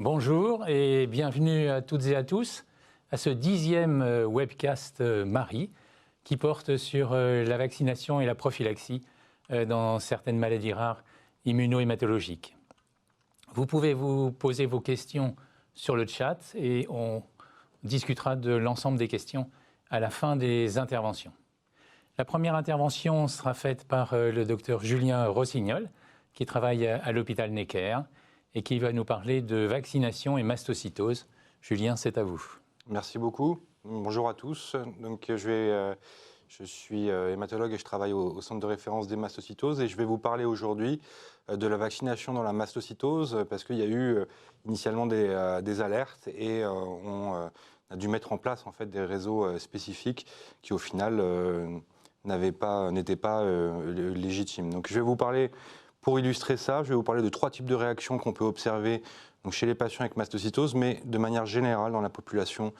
Bonjour et bienvenue à toutes et à tous à ce 10e webcast Marie qui porte sur la vaccination et la prophylaxie dans certaines maladies rares immuno-hématologiques. Vous pouvez vous poser vos questions sur le chat et on discutera de l'ensemble des questions à la fin des interventions. La première intervention sera faite par le docteur Julien Rossignol qui travaille à l'hôpital Necker et qui va nous parler de vaccination et mastocytose. Julien, c'est à vous. Merci beaucoup. Bonjour à tous. Donc, je suis hématologue et je travaille au centre de référence des mastocytoses et je vais vous parler aujourd'hui de la vaccination dans la mastocytose parce qu'il y a eu initialement des alertes et on a dû mettre en place en fait des réseaux spécifiques qui au final n'étaient pas légitimes. Donc je vais vous parler, pour illustrer ça, je vais vous parler de 3 types de réactions qu'on peut observer donc chez les patients avec mastocytose, mais de manière générale dans la population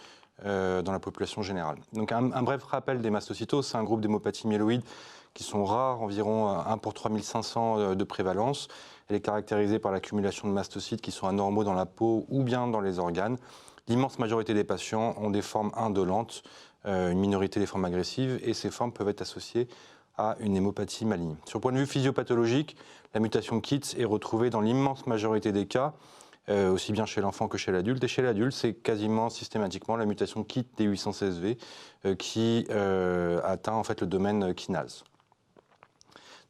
générale. Donc un bref rappel des mastocytoses, c'est un groupe d'hémopathies myéloïdes qui sont rares, environ 1 pour 3500 de prévalence. Elle est caractérisée par l'accumulation de mastocytes qui sont anormaux dans la peau ou bien dans les organes. L'immense majorité des patients ont des formes indolentes, une minorité des formes agressives, et ces formes peuvent être associées à une hémopathie maligne. Sur le point de vue physiopathologique, la mutation KIT est retrouvée dans l'immense majorité des cas, aussi bien chez l'enfant que chez l'adulte. Et chez l'adulte, c'est quasiment systématiquement la mutation KIT D816V qui atteint en fait le domaine kinase.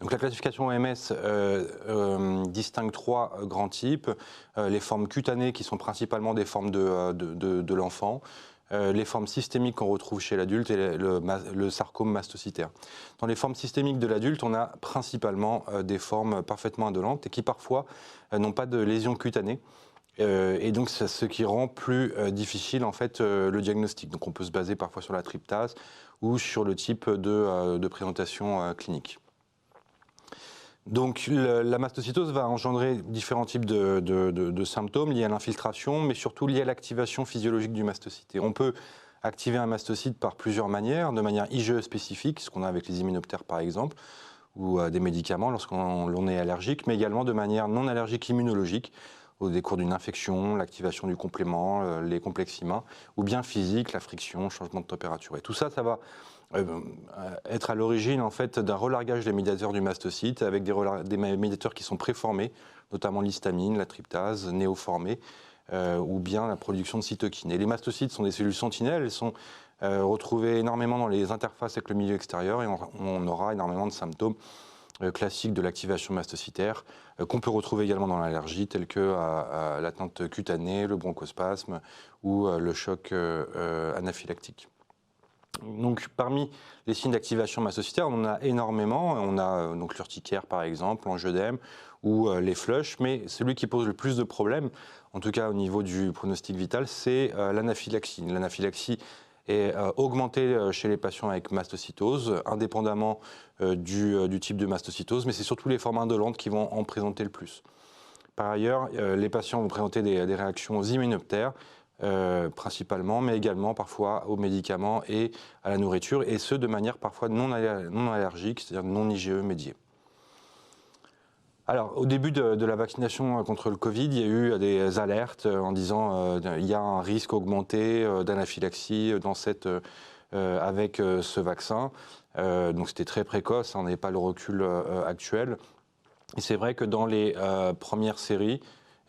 Donc la classification OMS distingue 3 grands types. Les formes cutanées qui sont principalement des formes de l'enfant, les formes systémiques qu'on retrouve chez l'adulte et le sarcome mastocytaire. Dans les formes systémiques de l'adulte, on a principalement des formes parfaitement indolentes et qui parfois n'ont pas de lésions cutanées. Et donc c'est ce qui rend plus difficile en fait le diagnostic. Donc on peut se baser parfois sur la tryptase ou sur le type de présentation clinique. Donc la mastocytose va engendrer différents types de symptômes liés à l'infiltration, mais surtout liés à l'activation physiologique du mastocyte. Et on peut activer un mastocyte par plusieurs manières, de manière IgE spécifique, ce qu'on a avec les immunoptères par exemple, ou des médicaments lorsqu'on est allergique, mais également de manière non allergique immunologique, au décours d'une infection, l'activation du complément, les complexes immuns, ou bien physique, la friction, changement de température. Et tout ça, ça va être à l'origine en fait d'un relargage des médiateurs du mastocyte avec des médiateurs qui sont préformés, notamment l'histamine, la tryptase, néoformée, ou bien la production de cytokines. Et les mastocytes sont des cellules sentinelles, elles sont retrouvées énormément dans les interfaces avec le milieu extérieur et on aura énormément de symptômes classiques de l'activation mastocytaire qu'on peut retrouver également dans l'allergie, tels que l'atteinte cutanée, le bronchospasme ou le choc anaphylactique. Donc, parmi les signes d'activation mastocytaire, on en a énormément. On a donc l'urticaire par exemple, l'angioedème ou les flushs, mais celui qui pose le plus de problèmes, en tout cas au niveau du pronostic vital, c'est l'anaphylaxie. L'anaphylaxie est augmentée chez les patients avec mastocytose, indépendamment du type de mastocytose, mais c'est surtout les formes indolentes qui vont en présenter le plus. Par ailleurs, les patients vont présenter des réactions aux immunoptères, principalement, mais également parfois aux médicaments et à la nourriture, et ce de manière parfois non allergique, c'est-à-dire non IgE médiée. Alors, au début de la vaccination contre le Covid, il y a eu des alertes en disant il y a un risque augmenté d'anaphylaxie avec ce vaccin. Donc c'était très précoce, on n'avait pas le recul actuel. Et c'est vrai que dans les premières séries,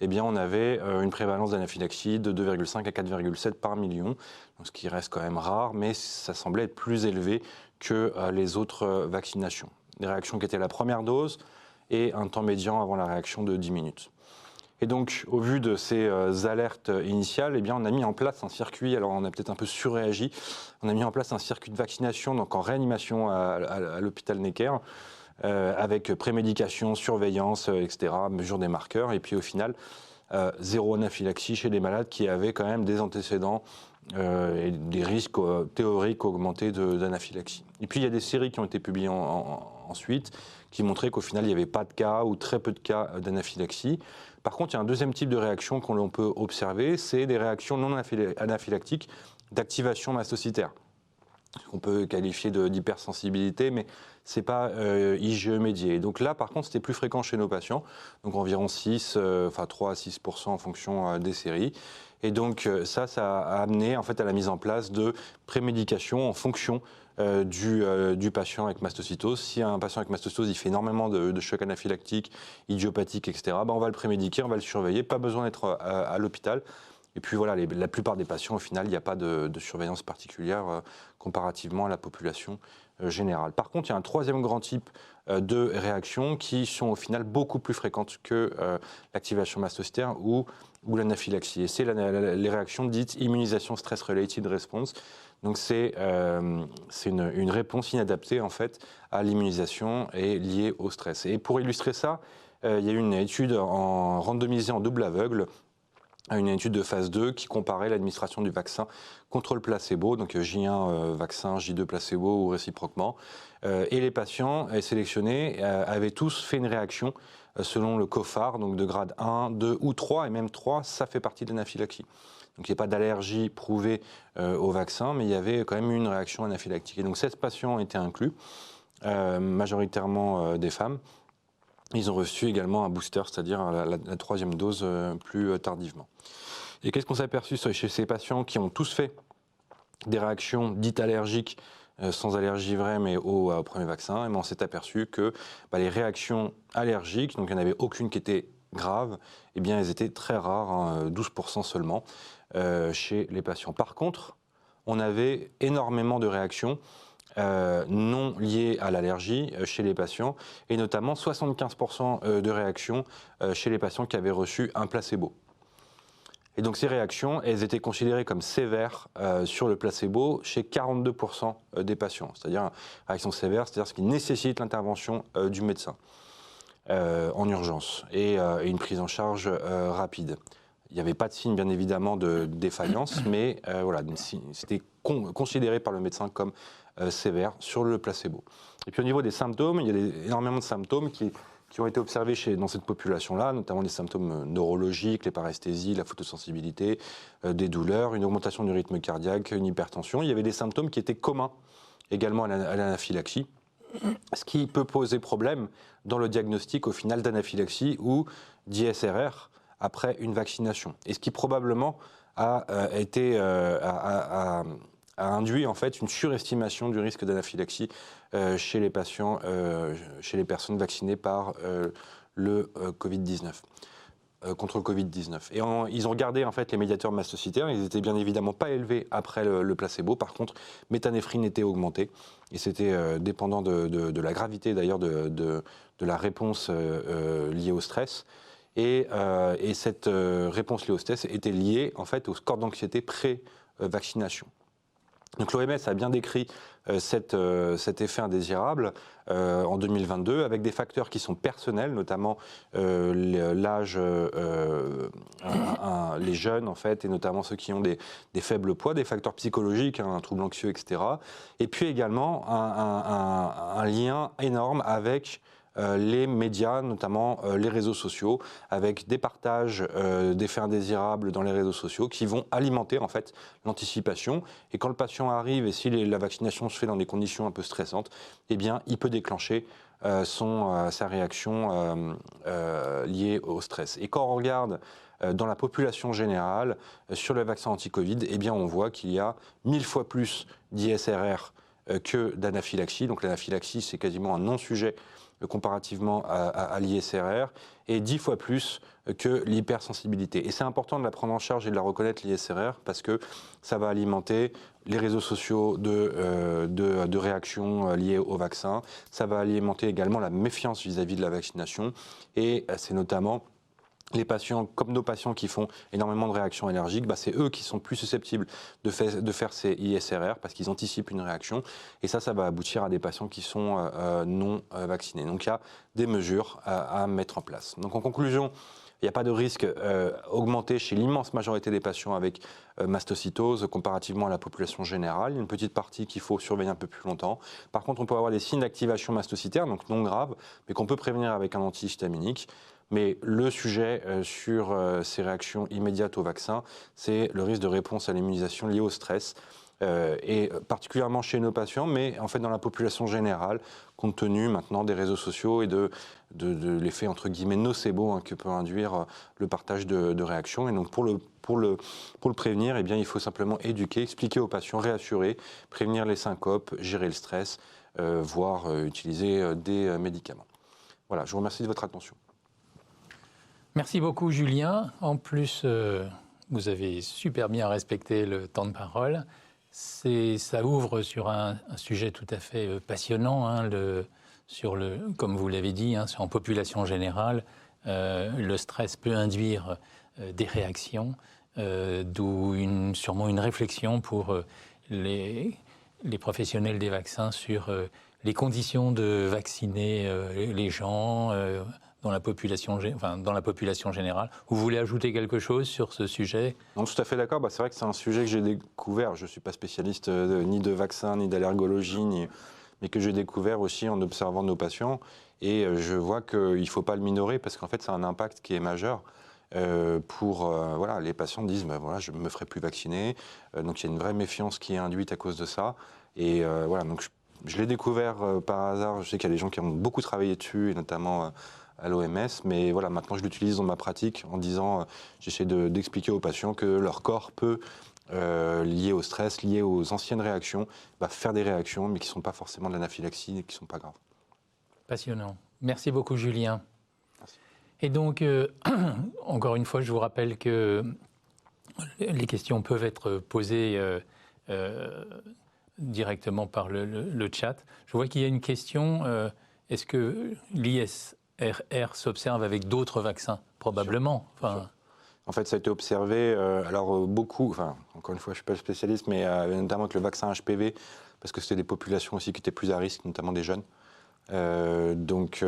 eh bien, on avait une prévalence d'anaphylaxie de 2,5 à 4,7 par million, donc ce qui reste quand même rare, mais ça semblait être plus élevé que les autres vaccinations. Des réactions qui étaient la première dose et un temps médian avant la réaction de 10 minutes. Et donc, au vu de ces alertes initiales, eh bien, on a mis en place un circuit, alors on a peut-être un peu surréagi, on a mis en place un circuit de vaccination donc en réanimation à l'hôpital Necker, avec prémédication, surveillance, etc., mesure des marqueurs, et puis au final, zéro anaphylaxie chez des malades qui avaient quand même des antécédents et des risques théoriques augmentés d'anaphylaxie. Et puis il y a des séries qui ont été publiées ensuite qui montraient qu'au final, il n'y avait pas de cas ou très peu de cas d'anaphylaxie. Par contre, il y a un deuxième type de réaction qu'on peut observer, c'est des réactions non anaphylactiques d'activation mastocytaire. On peut qualifier d'hypersensibilité, mais c'est pas IgE médié. Donc là, par contre, c'était plus fréquent chez nos patients, donc environ 3 à 6% en fonction des séries. Et donc ça a amené en fait à la mise en place de prémédication en fonction du patient avec mastocytose. Si un patient avec mastocytose il fait énormément de chocs anaphylactiques, idiopathiques, etc., on va le prémédiquer, on va le surveiller, pas besoin d'être à l'hôpital. Et puis voilà, la plupart des patients, au final, il n'y a pas de surveillance particulière comparativement à la population générale. Par contre, il y a un troisième grand type de réactions qui sont au final beaucoup plus fréquentes que l'activation mastocytaire ou l'anaphylaxie. Et c'est les réactions dites immunisation stress-related response. Donc c'est une réponse inadaptée en fait à l'immunisation et liée au stress. Et pour illustrer ça, il y a eu une étude randomisée en double aveugle, une étude de phase 2 qui comparait l'administration du vaccin contre le placebo, donc J1 vaccin, J2 placebo ou réciproquement. Et les patients sélectionnés avaient tous fait une réaction selon le COFAR, donc de grade 1, 2 ou 3, et même 3, ça fait partie de l'anaphylaxie. Donc il n'y a pas d'allergie prouvée au vaccin, mais il y avait quand même une réaction anaphylactique. Et donc 16 patients étaient inclus, majoritairement des femmes. Ils ont reçu également un booster, c'est-à-dire la troisième dose plus tardivement. Et qu'est-ce qu'on s'est aperçu chez ces patients qui ont tous fait des réactions dites allergiques, sans allergie vraie, mais au premier vaccin? Et on s'est aperçu que les réactions allergiques, donc il n'y en avait aucune qui était grave, eh bien elles étaient très rares, 12% seulement, chez les patients. Par contre, on avait énormément de réactions non liées à l'allergie chez les patients, et notamment 75% de réactions chez les patients qui avaient reçu un placebo. Et donc ces réactions, elles étaient considérées comme sévères sur le placebo chez 42% des patients, c'est-à-dire une réaction sévère, c'est-à-dire ce qui nécessite l'intervention du médecin en urgence et une prise en charge rapide. Il n'y avait pas de signe, bien évidemment, de défaillance, mais voilà, c'était considéré par le médecin comme sévère sur le placebo. Et puis au niveau des symptômes, il y a énormément de symptômes qui ont été observés dans cette population-là, notamment des symptômes neurologiques, les paresthésies, la photosensibilité, des douleurs, une augmentation du rythme cardiaque, une hypertension. Il y avait des symptômes qui étaient communs également à l'anaphylaxie, ce qui peut poser problème dans le diagnostic au final d'anaphylaxie ou d'ISRR après une vaccination. Et ce qui probablement a induit en fait une surestimation du risque d'anaphylaxie chez les patients, chez les personnes vaccinées par le Covid-19. Contre le Covid-19. Et ils ont regardé en fait les médiateurs mastocytaires, ils étaient bien évidemment pas élevés après le placebo, par contre méthanéphrine était augmentée, et c'était dépendant de la gravité d'ailleurs de la réponse liée au stress, et cette réponse liée au stress était liée en fait au score d'anxiété pré-vaccination. Donc l'OMS a bien décrit cet effet indésirable en 2022 avec des facteurs qui sont personnels, notamment l'âge, les jeunes en fait, et notamment ceux qui ont des faibles poids, des facteurs psychologiques, un trouble anxieux, etc. Et puis également un lien énorme avec les médias, notamment les réseaux sociaux, avec des partages d'effets indésirables dans les réseaux sociaux qui vont alimenter en fait l'anticipation. Et quand le patient arrive et si la vaccination se fait dans des conditions un peu stressantes, eh bien, il peut déclencher sa réaction liée au stress. Et quand on regarde dans la population générale sur le vaccin anti-Covid, eh bien, on voit qu'il y a 1000 fois plus d'ISRR que d'anaphylaxie. Donc l'anaphylaxie, c'est quasiment un non-sujet comparativement à l'ISRR, et 10 fois plus que l'hypersensibilité. Et c'est important de la prendre en charge et de la reconnaître, l'ISRR, parce que ça va alimenter les réseaux sociaux de réactions liées au vaccin, ça va alimenter également la méfiance vis-à-vis de la vaccination, et c'est notamment les patients, comme nos patients qui font énormément de réactions allergiques, c'est eux qui sont plus susceptibles de faire ces ISRR parce qu'ils anticipent une réaction. Et ça va aboutir à des patients qui sont non vaccinés. Donc il y a des mesures à mettre en place. Donc en conclusion, il n'y a pas de risque augmenté chez l'immense majorité des patients avec mastocytose comparativement à la population générale. Il y a une petite partie qu'il faut surveiller un peu plus longtemps. Par contre, on peut avoir des signes d'activation mastocytaire, donc non graves, mais qu'on peut prévenir avec un antihistaminique. Mais le sujet sur ces réactions immédiates au vaccin, c'est le risque de réponse à l'immunisation liée au stress. et particulièrement chez nos patients, mais en fait dans la population générale, compte tenu maintenant des réseaux sociaux et de l'effet entre guillemets nocebo que peut induire le partage de réactions. Et donc pour le prévenir, eh bien, il faut simplement éduquer, expliquer aux patients, réassurer, prévenir les syncopes, gérer le stress, voire utiliser des médicaments. Voilà, je vous remercie de votre attention. Merci beaucoup Julien. En plus, vous avez super bien respecté le temps de parole. Ça ouvre sur un sujet tout à fait passionnant, hein, comme vous l'avez dit, hein, en population générale, le stress peut induire des réactions, d'où sûrement une réflexion pour les professionnels des vaccins sur les conditions de vacciner les gens dans la population générale. Vous voulez ajouter quelque chose sur ce sujet ? Non, tout à fait d'accord. C'est vrai que c'est un sujet que j'ai découvert. Je ne suis pas spécialiste ni de vaccins, ni d'allergologie, mais que j'ai découvert aussi en observant nos patients. Et je vois qu'il ne faut pas le minorer parce qu'en fait, c'est un impact qui est majeur. Les patients disent voilà, je ne me ferai plus vacciner. Donc il y a une vraie méfiance qui est induite à cause de ça. Et donc je l'ai découvert par hasard. Je sais qu'il y a des gens qui ont beaucoup travaillé dessus, et notamment à l'OMS, mais voilà, maintenant je l'utilise dans ma pratique en disant, j'essaie d'expliquer aux patients que leur corps peut, lié au stress, lié aux anciennes réactions, faire des réactions, mais qui ne sont pas forcément de l'anaphylaxie et qui ne sont pas graves. Passionnant. Merci beaucoup Julien. Merci. Et donc, encore une fois, je vous rappelle que les questions peuvent être posées directement par le chat. Je vois qu'il y a une question, est-ce que l'ISRR s'observe avec d'autres vaccins ? Probablement. En fait, ça a été observé, beaucoup, encore une fois, je ne suis pas spécialiste, mais notamment avec le vaccin HPV, parce que c'était des populations aussi qui étaient plus à risque, notamment des jeunes. Donc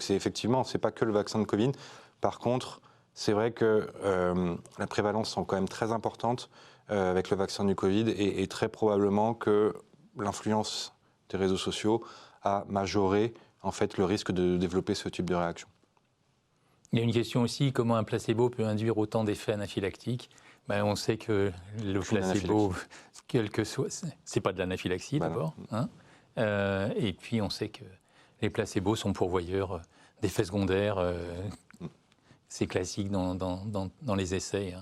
c'est effectivement, c'est pas que le vaccin de Covid. Par contre, c'est vrai que la prévalence sont quand même très importantes avec le vaccin du Covid et très probablement que l'influence des réseaux sociaux a majoré en fait le risque de développer ce type de réaction. Il y a une question aussi, comment un placebo peut induire autant d'effets anaphylactiques ? On sait que le placebo, quel que soit, c'est pas de l'anaphylaxie d'abord, hein, et puis on sait que les placebos sont pourvoyeurs d'effets secondaires. C'est classique dans les essais, hein,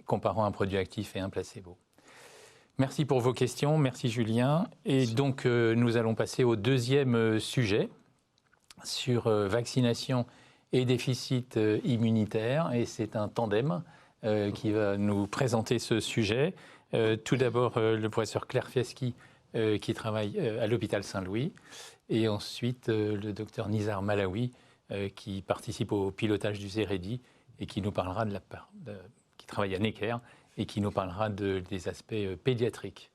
comparant un produit actif et un placebo. Merci pour vos questions, merci Julien. Et donc nous allons passer au deuxième sujet sur vaccination et déficit immunitaire. Et c'est un tandem qui va nous présenter ce sujet. Tout d'abord le professeur Claire Fieschi qui travaille à l'hôpital Saint-Louis. Et ensuite le docteur Nizar Malawi qui participe au pilotage du ZEREDI et qui nous parlera qui travaille à Necker et qui nous parlera des aspects pédiatriques.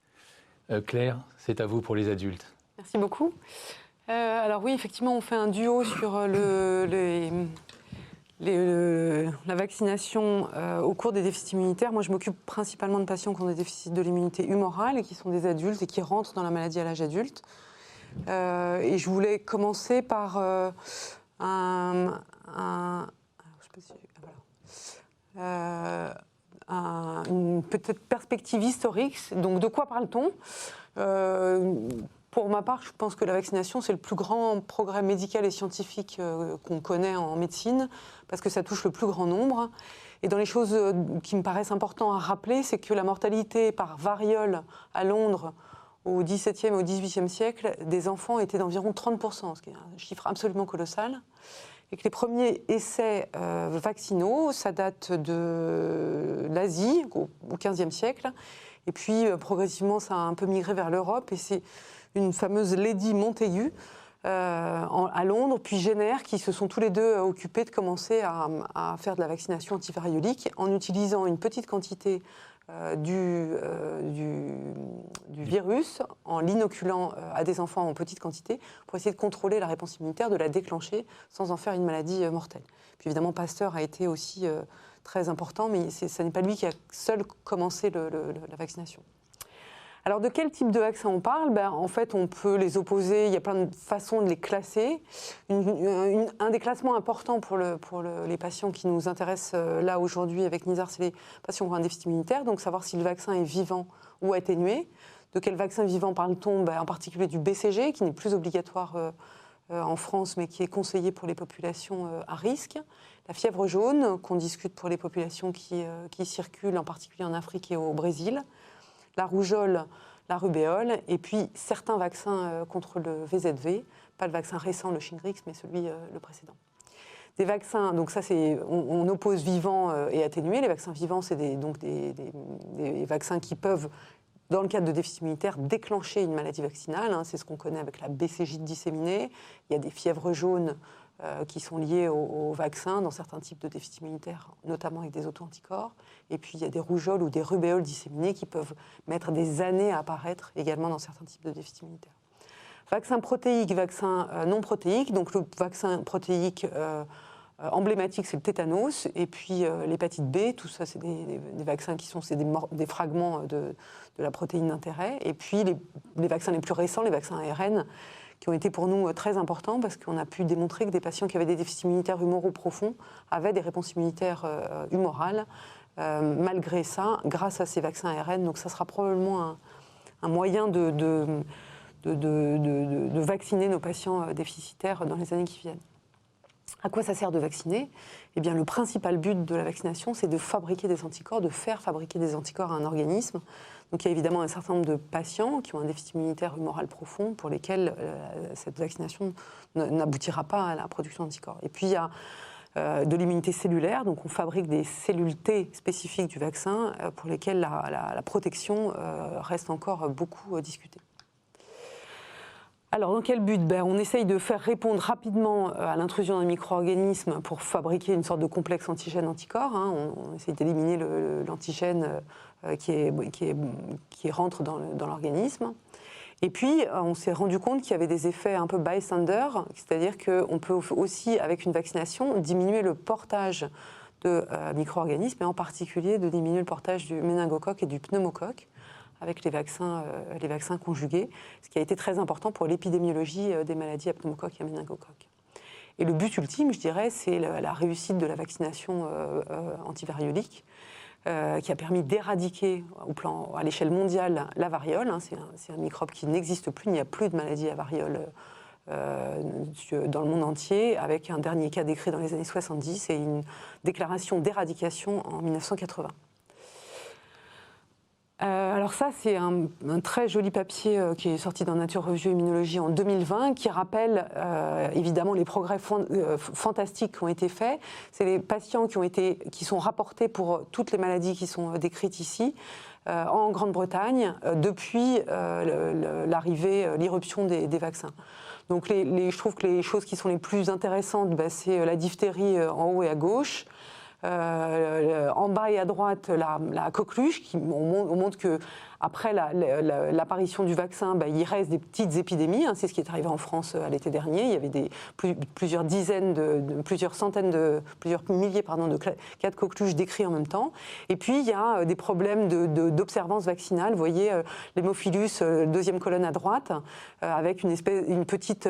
Claire, c'est à vous pour les adultes. Merci beaucoup. Alors oui, effectivement, on fait un duo sur la vaccination au cours des déficits immunitaires. Moi, je m'occupe principalement de patients qui ont des déficits de l'immunité humorale et qui sont des adultes et qui rentrent dans la maladie à l'âge adulte. Et je voulais commencer par une peut-être perspective historique. Donc, de quoi parle-t-on ? Pour ma part, je pense que la vaccination, c'est le plus grand progrès médical et scientifique qu'on connaît en médecine, parce que ça touche le plus grand nombre. Et dans les choses qui me paraissent importantes à rappeler, c'est que la mortalité par variole à Londres au XVIIe et au XVIIIe siècle, des enfants était d'environ 30%, ce qui est un chiffre absolument colossal. Et que les premiers essais vaccinaux, ça date de l'Asie, au XVe siècle. Et puis, progressivement, ça a un peu migré vers l'Europe. Et c'est une fameuse Lady Montaigu à Londres, puis Jenner, qui se sont tous les deux occupés de commencer à faire de la vaccination antivariolique en utilisant une petite quantité du virus, en l'inoculant à des enfants en petite quantité, pour essayer de contrôler la réponse immunitaire, de la déclencher sans en faire une maladie mortelle. Puis évidemment, Pasteur a été aussi très important, mais ça n'est pas lui qui a seul commencé la vaccination. Alors, de quel type de vaccin on parle? En fait, on peut les opposer, il y a plein de façons de les classer. Un des classements importants pour les patients qui nous intéressent là aujourd'hui avec Nizar, c'est les patients qui ont un déficit immunitaire, donc savoir si le vaccin est vivant ou atténué. De quel vaccin vivant parle-t-on? En particulier du BCG, qui n'est plus obligatoire en France, mais qui est conseillé pour les populations à risque. La fièvre jaune, qu'on discute pour les populations qui circulent, en particulier en Afrique et au Brésil. La rougeole, la rubéole, et puis certains vaccins contre le VZV, pas le vaccin récent, le Shingrix, mais le précédent. Des vaccins, donc ça on oppose vivants et atténués. Les vaccins vivants, c'est des vaccins qui peuvent, dans le cadre de déficit immunitaire, déclencher une maladie vaccinale. C'est ce qu'on connaît avec la BCG disséminée. Il y a des fièvres jaunes qui sont liées au vaccin dans certains types de déficit immunitaire, notamment avec des auto-anticorps. Et puis il y a des rougeoles ou des rubéoles disséminées qui peuvent mettre des années à apparaître également dans certains types de déficit immunitaire. Vaccin protéique, vaccin non protéique. Donc le vaccin protéique emblématique, c'est le tétanos. Et puis l'hépatite B, tout ça, c'est des vaccins qui sont des fragments de la protéine d'intérêt. Et puis les vaccins les plus récents, les vaccins ARN, qui ont été pour nous très importants parce qu'on a pu démontrer que des patients qui avaient des déficits immunitaires humoraux profonds avaient des réponses immunitaires humorales, malgré ça, grâce à ces vaccins ARN. Donc ça sera probablement un moyen de vacciner nos patients déficitaires dans les années qui viennent. À quoi ça sert de vacciner? Eh bien, le principal but de la vaccination, c'est de fabriquer des anticorps, de faire fabriquer des anticorps à un organisme. Donc il y a évidemment un certain nombre de patients qui ont un déficit immunitaire humoral profond pour lesquels cette vaccination n'aboutira pas à la production d'anticorps. Et puis il y a de l'immunité cellulaire, donc on fabrique des cellules T spécifiques du vaccin pour lesquelles la protection reste encore beaucoup discutée. Alors, dans quel but? On essaye de faire répondre rapidement à l'intrusion d'un micro-organisme pour fabriquer une sorte de complexe antigène-anticorps. On essaye d'éliminer l'antigène qui rentre dans l'organisme. Et puis, on s'est rendu compte qu'il y avait des effets un peu bystander, c'est-à-dire qu'on peut aussi, avec une vaccination, diminuer le portage de micro-organismes, et en particulier de diminuer le portage du méningocoque et du pneumocoque, avec les vaccins conjugués, ce qui a été très important pour l'épidémiologie des maladies à pneumocoque et à méningocoque. Et le but ultime, je dirais, c'est la réussite de la vaccination antivariolique, qui a permis d'éradiquer à l'échelle mondiale la variole. C'est un microbe qui n'existe plus, il n'y a plus de maladie à variole dans le monde entier, avec un dernier cas décrit dans les années 70 et une déclaration d'éradication en 1980. Alors ça, c'est un très joli papier qui est sorti dans Nature Review Immunologie en 2020, qui rappelle évidemment les progrès fantastiques qui ont été faits. C'est les patients qui sont rapportés pour toutes les maladies qui sont décrites ici, en Grande-Bretagne, depuis l'irruption des vaccins. Donc je trouve que les choses qui sont les plus intéressantes, c'est la diphtérie en haut et à gauche. En bas et à droite, la coqueluche, on montre qu'après l'apparition du vaccin, il reste des petites épidémies. C'est ce qui est arrivé en France à l'été dernier. Il y avait plusieurs centaines, plusieurs milliers de cas de coqueluche décrits en même temps. Et puis, il y a des problèmes d'observance vaccinale. Vous voyez l'hémophilus, deuxième colonne à droite, avec une petite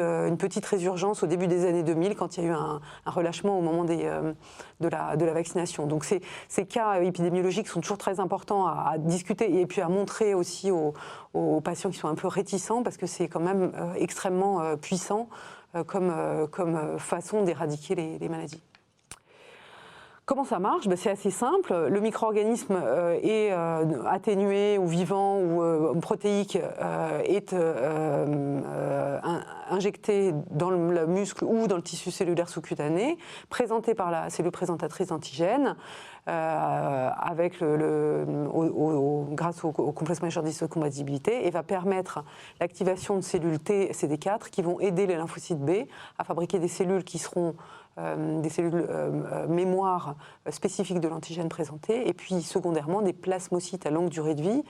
résurgence au début des années 2000, quand il y a eu un relâchement au moment de la vaccination. Donc ces cas épidémiologiques sont toujours très importants à discuter et puis à montrer aussi aux patients qui sont un peu réticents, parce que c'est quand même extrêmement puissant comme façon d'éradiquer les maladies. Comment ça marche? C'est assez simple. Le micro-organisme est atténué ou vivant ou protéique, est injecté dans le muscle ou dans le tissu cellulaire sous-cutané, présenté par la cellule présentatrice d'antigènes, avec grâce au complexe majeur d'histocompatibilité, et va permettre l'activation de cellules T CD4 qui vont aider les lymphocytes B à fabriquer des cellules qui seront des cellules mémoire spécifiques de l'antigène présenté, et puis secondairement des plasmocytes à longue durée de vie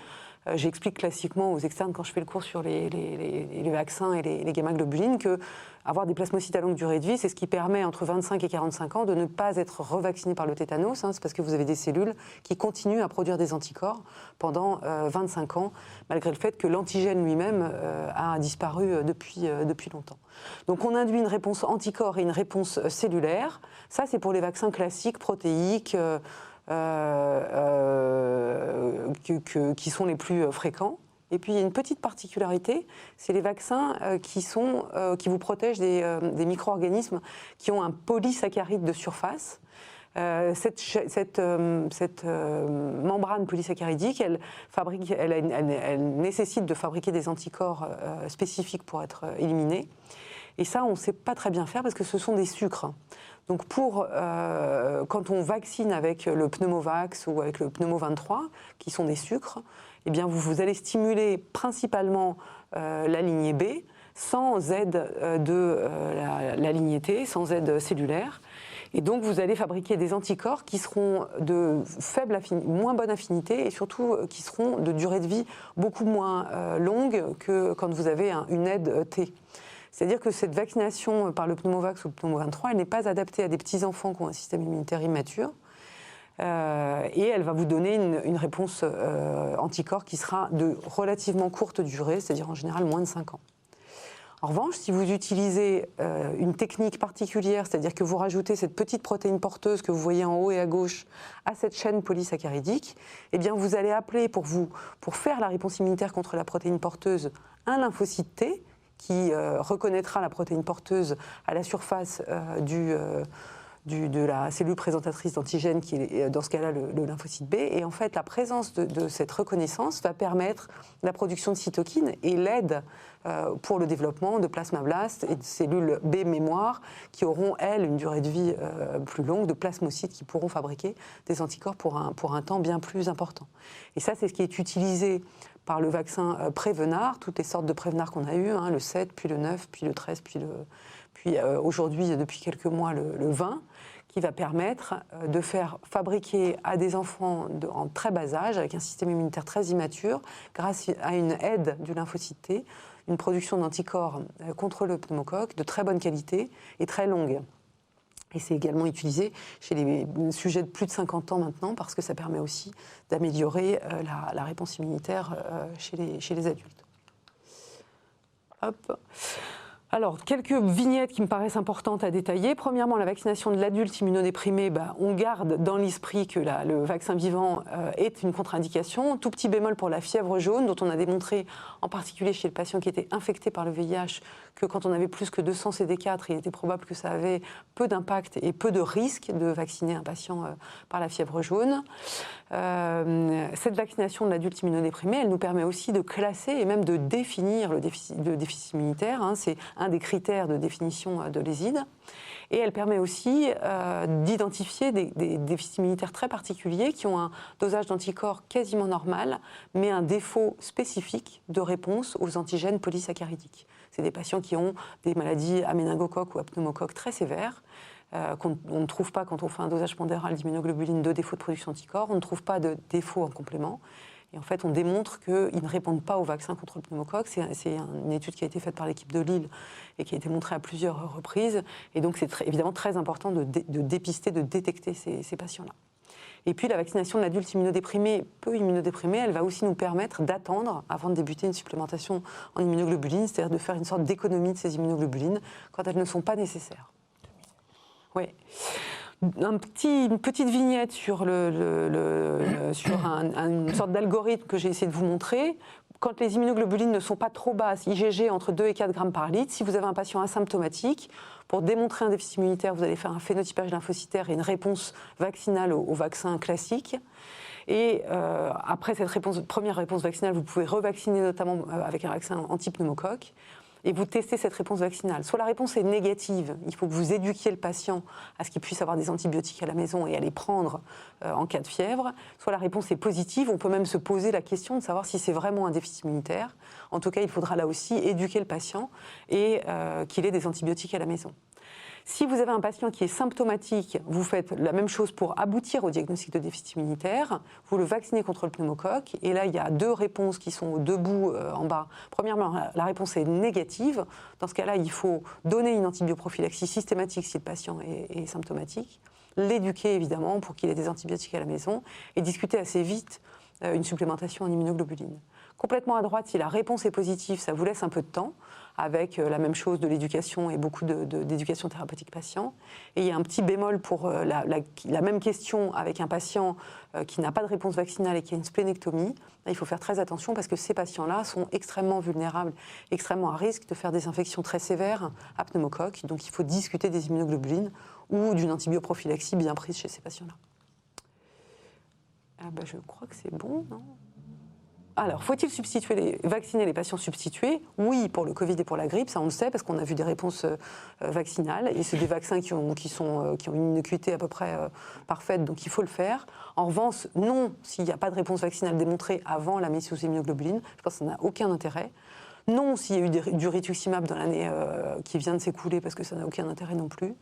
J'explique classiquement aux externes quand je fais le cours sur les vaccins et les gamma-globulines que avoir des plasmocytes à longue durée de vie, c'est ce qui permet entre 25 et 45 ans de ne pas être revacciné par le tétanos. C'est parce que vous avez des cellules qui continuent à produire des anticorps pendant 25 ans, malgré le fait que l'antigène lui-même a disparu depuis longtemps. Donc on induit une réponse anticorps et une réponse cellulaire. Ça, c'est pour les vaccins classiques, protéiques, qui sont les plus fréquents. Et puis il y a une petite particularité, c'est les vaccins qui vous protègent des micro-organismes qui ont un polysaccharide de surface. Cette membrane polysaccharidique, elle nécessite de fabriquer des anticorps spécifiques pour être éliminés. Et ça, on ne sait pas très bien faire parce que ce sont des sucres. Donc quand on vaccine avec le Pneumovax ou avec le Pneumo 23, qui sont des sucres, eh bien vous allez stimuler principalement la lignée B sans aide de la lignée T, sans aide cellulaire. Et donc vous allez fabriquer des anticorps qui seront de moins bonne affinité et surtout qui seront de durée de vie beaucoup moins longue que quand vous avez une aide T. C'est-à-dire que cette vaccination par le Pneumovax ou le Pneumo 23, elle n'est pas adaptée à des petits-enfants qui ont un système immunitaire immature. Et elle va vous donner une réponse anticorps qui sera de relativement courte durée, c'est-à-dire en général moins de 5 ans. En revanche, si vous utilisez une technique particulière, c'est-à-dire que vous rajoutez cette petite protéine porteuse que vous voyez en haut et à gauche à cette chaîne polysaccharidique, eh bien vous allez appeler pour faire la réponse immunitaire contre la protéine porteuse un lymphocyte T, qui reconnaîtra la protéine porteuse à la surface de la cellule présentatrice d'antigène, qui est dans ce cas-là le lymphocyte B. Et en fait, la présence de cette reconnaissance va permettre la production de cytokines et l'aide pour le développement de plasmablastes et de cellules B mémoire qui auront, elles, une durée de vie plus longue, de plasmocytes qui pourront fabriquer des anticorps pour un temps bien plus important. Et ça, c'est ce qui est utilisé par le vaccin Prévenard, toutes les sortes de Prévenard qu'on a eues, le 7, puis le 9, puis le 13, puis aujourd'hui, depuis quelques mois, le 20, qui va permettre de faire fabriquer à des enfants en très bas âge, avec un système immunitaire très immature, grâce à une aide du lymphocyte T, une production d'anticorps contre le pneumocoque de très bonne qualité et très longue. Et c'est également utilisé chez les sujets de plus de 50 ans maintenant, parce que ça permet aussi d'améliorer la réponse immunitaire chez les adultes. Hop. Alors, quelques vignettes qui me paraissent importantes à détailler. Premièrement, la vaccination de l'adulte immunodéprimé, on garde dans l'esprit que le vaccin vivant est une contre-indication. Tout petit bémol pour la fièvre jaune, dont on a démontré, en particulier chez le patient qui était infecté par le VIH, que quand on avait plus que 200 CD4, il était probable que ça avait peu d'impact et peu de risque de vacciner un patient par la fièvre jaune. Cette vaccination de l'adulte immunodéprimé, elle nous permet aussi de classer et même de définir le déficit immunitaire. C'est un des critères de définition de l'ESID. Et elle permet aussi d'identifier des déficits immunitaires très particuliers qui ont un dosage d'anticorps quasiment normal, mais un défaut spécifique de réponse aux antigènes polysaccharidiques. C'est des patients qui ont des maladies à méningocoque ou à pneumocoque très sévères, qu'on ne trouve pas quand on fait un dosage pondéral d'immunoglobuline de défaut de production d'anticorps, on ne trouve pas de défaut en complément. Et en fait, on démontre qu'ils ne répondent pas au vaccin contre le pneumocoque. C'est une étude qui a été faite par l'équipe de Lille et qui a été montrée à plusieurs reprises. Et donc, c'est évidemment très important de dépister, de détecter ces patients-là. Et puis, la vaccination de l'adulte immunodéprimé, peu immunodéprimé, elle va aussi nous permettre d'attendre avant de débuter une supplémentation en immunoglobulines, c'est-à-dire de faire une sorte d'économie de ces immunoglobulines quand elles ne sont pas nécessaires. Oui. Une petite vignette sur, sur une sorte d'algorithme que j'ai essayé de vous montrer. Quand les immunoglobulines ne sont pas trop basses, IgG entre 2 et 4 grammes par litre, si vous avez un patient asymptomatique, pour démontrer un déficit immunitaire, vous allez faire un phénotypage lymphocytaire et une réponse vaccinale au vaccin classique. Et après cette première réponse vaccinale, vous pouvez revacciner notamment avec un vaccin anti-pneumocoque. Et vous testez cette réponse vaccinale. Soit la réponse est négative, il faut que vous éduquiez le patient à ce qu'il puisse avoir des antibiotiques à la maison et à les prendre en cas de fièvre. Soit la réponse est positive, on peut même se poser la question de savoir si c'est vraiment un déficit immunitaire. En tout cas, il faudra là aussi éduquer le patient et qu'il ait des antibiotiques à la maison. Si vous avez un patient qui est symptomatique, vous faites la même chose pour aboutir au diagnostic de déficit immunitaire, vous le vaccinez contre le pneumocoque, et là il y a 2 réponses qui sont debout en bas. Premièrement, la réponse est négative. Dans ce cas-là, il faut donner une antibioprophylaxie systématique si le patient est symptomatique, l'éduquer évidemment pour qu'il ait des antibiotiques à la maison, et discuter assez vite une supplémentation en immunoglobulines. Complètement à droite, si la réponse est positive, ça vous laisse un peu de temps, avec la même chose de l'éducation et beaucoup d'éducation thérapeutique patient. Et il y a un petit bémol pour la même question avec un patient qui n'a pas de réponse vaccinale et qui a une splénectomie. Là, il faut faire très attention parce que ces patients-là sont extrêmement vulnérables, extrêmement à risque de faire des infections très sévères à pneumocoque. Donc il faut discuter des immunoglobulines ou d'une antibioprophylaxie bien prise chez ces patients-là. Je crois que c'est bon, non ? Alors, faut-il vacciner les patients substitués ? Oui, pour le Covid et pour la grippe, ça on le sait, parce qu'on a vu des réponses vaccinales, et c'est des vaccins qui ont une innocuité à peu près parfaite, donc il faut le faire. En revanche, non, s'il n'y a pas de réponse vaccinale démontrée avant la mise sous immunoglobulines, je pense que ça n'a aucun intérêt. Non, s'il y a eu du rituximab dans l'année qui vient de s'écouler, parce que ça n'a aucun intérêt non plus.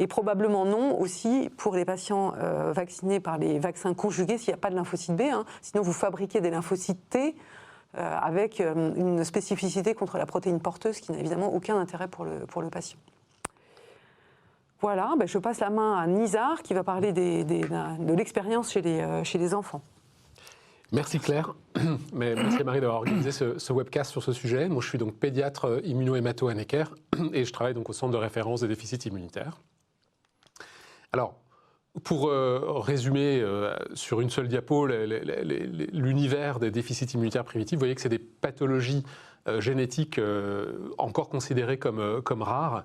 Et probablement non aussi pour les patients vaccinés par les vaccins conjugués s'il n'y a pas de lymphocyte B. Sinon, vous fabriquez des lymphocytes T avec une spécificité contre la protéine porteuse qui n'a évidemment aucun intérêt pour le patient. Voilà, je passe la main à Nizar qui va parler de l'expérience chez les enfants. Merci Claire, merci Marie d'avoir organisé ce webcast sur ce sujet. Moi je suis donc pédiatre immuno-hémato-Necker et je travaille donc au centre de référence des déficits immunitaires. Alors, pour résumer sur une seule diapo l'univers des déficits immunitaires primitifs, vous voyez que c'est des pathologies génétiques encore considérées comme rares,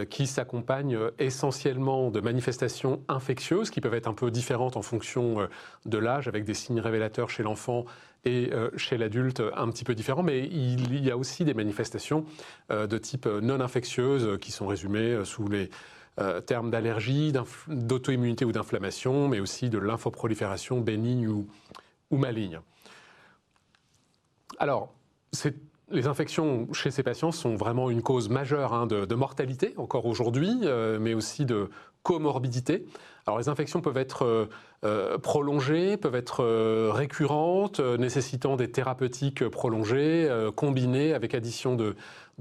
qui s'accompagnent essentiellement de manifestations infectieuses qui peuvent être un peu différentes en fonction de l'âge, avec des signes révélateurs chez l'enfant et chez l'adulte un petit peu différents, mais il y a aussi des manifestations de type non infectieuse qui sont résumées sous les termes d'allergie, d'auto-immunité ou d'inflammation, mais aussi de lymphoprolifération bénigne ou maligne. Alors, les infections chez ces patients sont vraiment une cause majeure de mortalité, encore aujourd'hui, mais aussi de comorbidité. Alors les infections peuvent être prolongées, peuvent être récurrentes, nécessitant des thérapeutiques prolongées, combinées avec addition de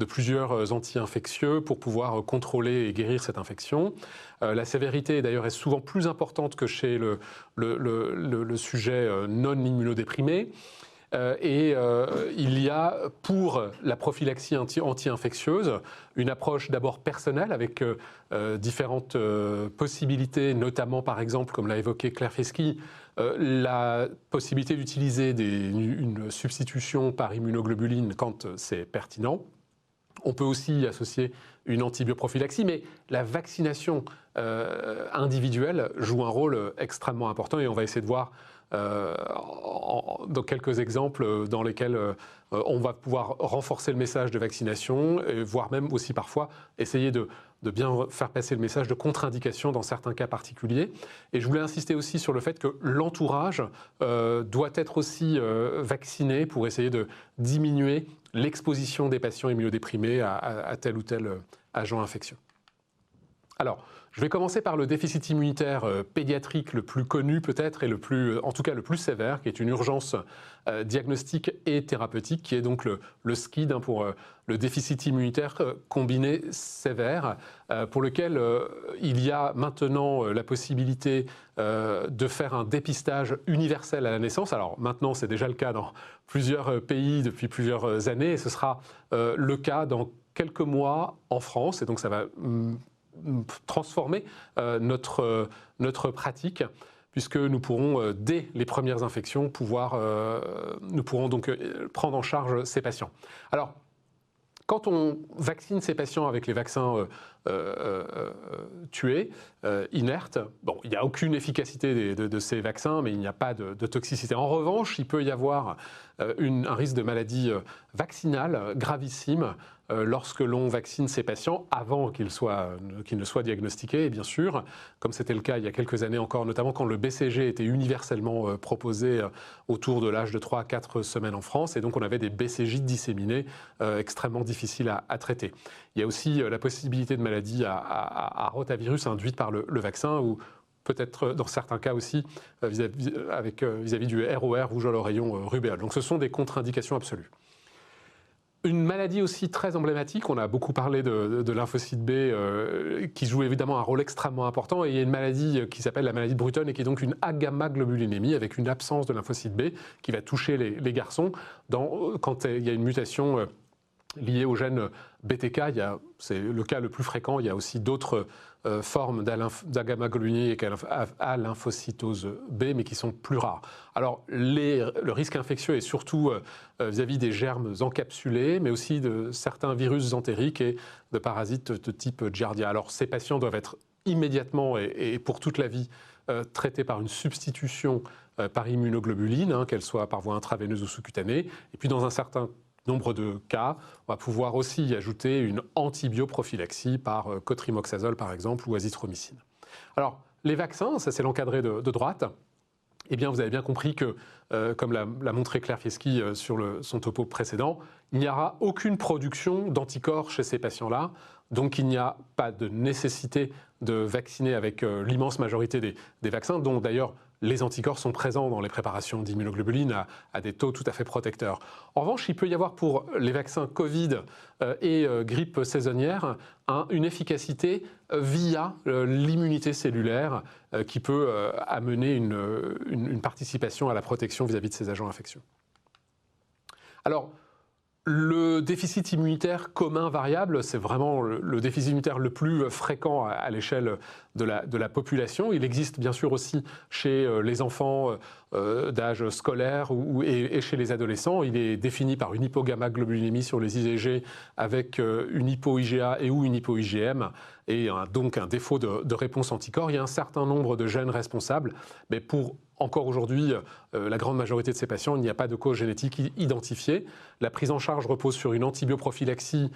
plusieurs anti-infectieux pour pouvoir contrôler et guérir cette infection. La sévérité d'ailleurs est souvent plus importante que chez le sujet non immunodéprimé. Il y a pour la prophylaxie anti-infectieuse une approche d'abord personnelle avec différentes possibilités, notamment par exemple, comme l'a évoqué Claire Feschi, la possibilité d'utiliser une substitution par immunoglobuline quand c'est pertinent. On peut aussi associer une antibioprophylaxie, mais la vaccination individuelle joue un rôle extrêmement important et on va essayer de voir dans quelques exemples dans lesquels on va pouvoir renforcer le message de vaccination, voire même aussi parfois essayer de bien faire passer le message de contre-indication dans certains cas particuliers. Et je voulais insister aussi sur le fait que l'entourage doit être aussi vacciné pour essayer de diminuer l'exposition des patients immunodéprimés à tel ou tel agent infectieux. Alors, je vais commencer par le déficit immunitaire pédiatrique le plus connu peut-être et en tout cas le plus sévère, qui est une urgence diagnostique et thérapeutique, qui est donc le SCID pour le déficit immunitaire combiné sévère, pour lequel il y a maintenant la possibilité de faire un dépistage universel à la naissance. Alors maintenant, c'est déjà le cas dans plusieurs pays depuis plusieurs années, et ce sera le cas dans quelques mois en France, et donc ça va transformer notre pratique, puisque nous pourrons, dès les premières infections, nous pourrons donc prendre en charge ces patients. Alors, quand on vaccine ces patients avec les vaccins tués, inertes, bon, il n'y a aucune efficacité de ces vaccins, mais il n'y a pas de toxicité. En revanche, il peut y avoir un risque de maladie vaccinale gravissime lorsque l'on vaccine ces patients avant qu'ils ne soient diagnostiqués, et bien sûr, comme c'était le cas il y a quelques années encore, notamment quand le BCG était universellement proposé autour de l'âge de 3 à 4 semaines en France, et donc on avait des BCJ disséminés extrêmement difficiles à traiter. Il y a aussi la possibilité de maladies à rotavirus induites par le vaccin, ou peut-être dans certains cas aussi vis-à-vis du ROR, rougeole à l'oreillon, rubéole. Donc ce sont des contre-indications absolues. Une maladie aussi très emblématique, on a beaucoup parlé de lymphocyte B qui joue évidemment un rôle extrêmement important, et il y a une maladie qui s'appelle la maladie de Bruton et qui est donc une agammaglobulinémie avec une absence de lymphocyte B qui va toucher les garçons quand il y a une mutation liée au gène BTK. C'est le cas le plus fréquent, il y a aussi d'autres formes d'agammaglobulinémie à lymphocytose B, mais qui sont plus rares. Alors, le risque infectieux est surtout vis-à-vis des germes encapsulés, mais aussi de certains virus entériques et de parasites de type Giardia. Alors, ces patients doivent être immédiatement et pour toute la vie traités par une substitution par immunoglobuline, qu'elle soit par voie intraveineuse ou sous-cutanée. Et puis, dans un certain nombre de cas, on va pouvoir aussi y ajouter une antibioprophylaxie par cotrimoxazole par exemple ou azithromycine. Alors les vaccins, ça c'est l'encadré de droite. Eh bien, vous avez bien compris que, comme l'a montré Claire Fieschi sur son topo précédent, il n'y aura aucune production d'anticorps chez ces patients-là. Donc, il n'y a pas de nécessité de vacciner avec l'immense majorité des vaccins, dont d'ailleurs les anticorps sont présents dans les préparations d'immunoglobuline à des taux tout à fait protecteurs. En revanche, il peut y avoir pour les vaccins Covid et grippe saisonnière une efficacité via l'immunité cellulaire qui peut amener une participation à la protection vis-à-vis de ces agents infectieux. Alors, le déficit immunitaire commun variable, c'est vraiment le déficit immunitaire le plus fréquent à l'échelle de la population. Il existe bien sûr aussi chez les enfants d'âge scolaire et chez les adolescents. Il est défini par une hypogammaglobulinémie sur les IgG avec une hypo-IgA et ou une hypo-IgM et donc un défaut de réponse anticorps. Il y a un certain nombre de gènes responsables, mais pour encore aujourd'hui, la grande majorité de ces patients, il n'y a pas de cause génétique identifiée. La prise en charge repose sur une antibioprophylaxie,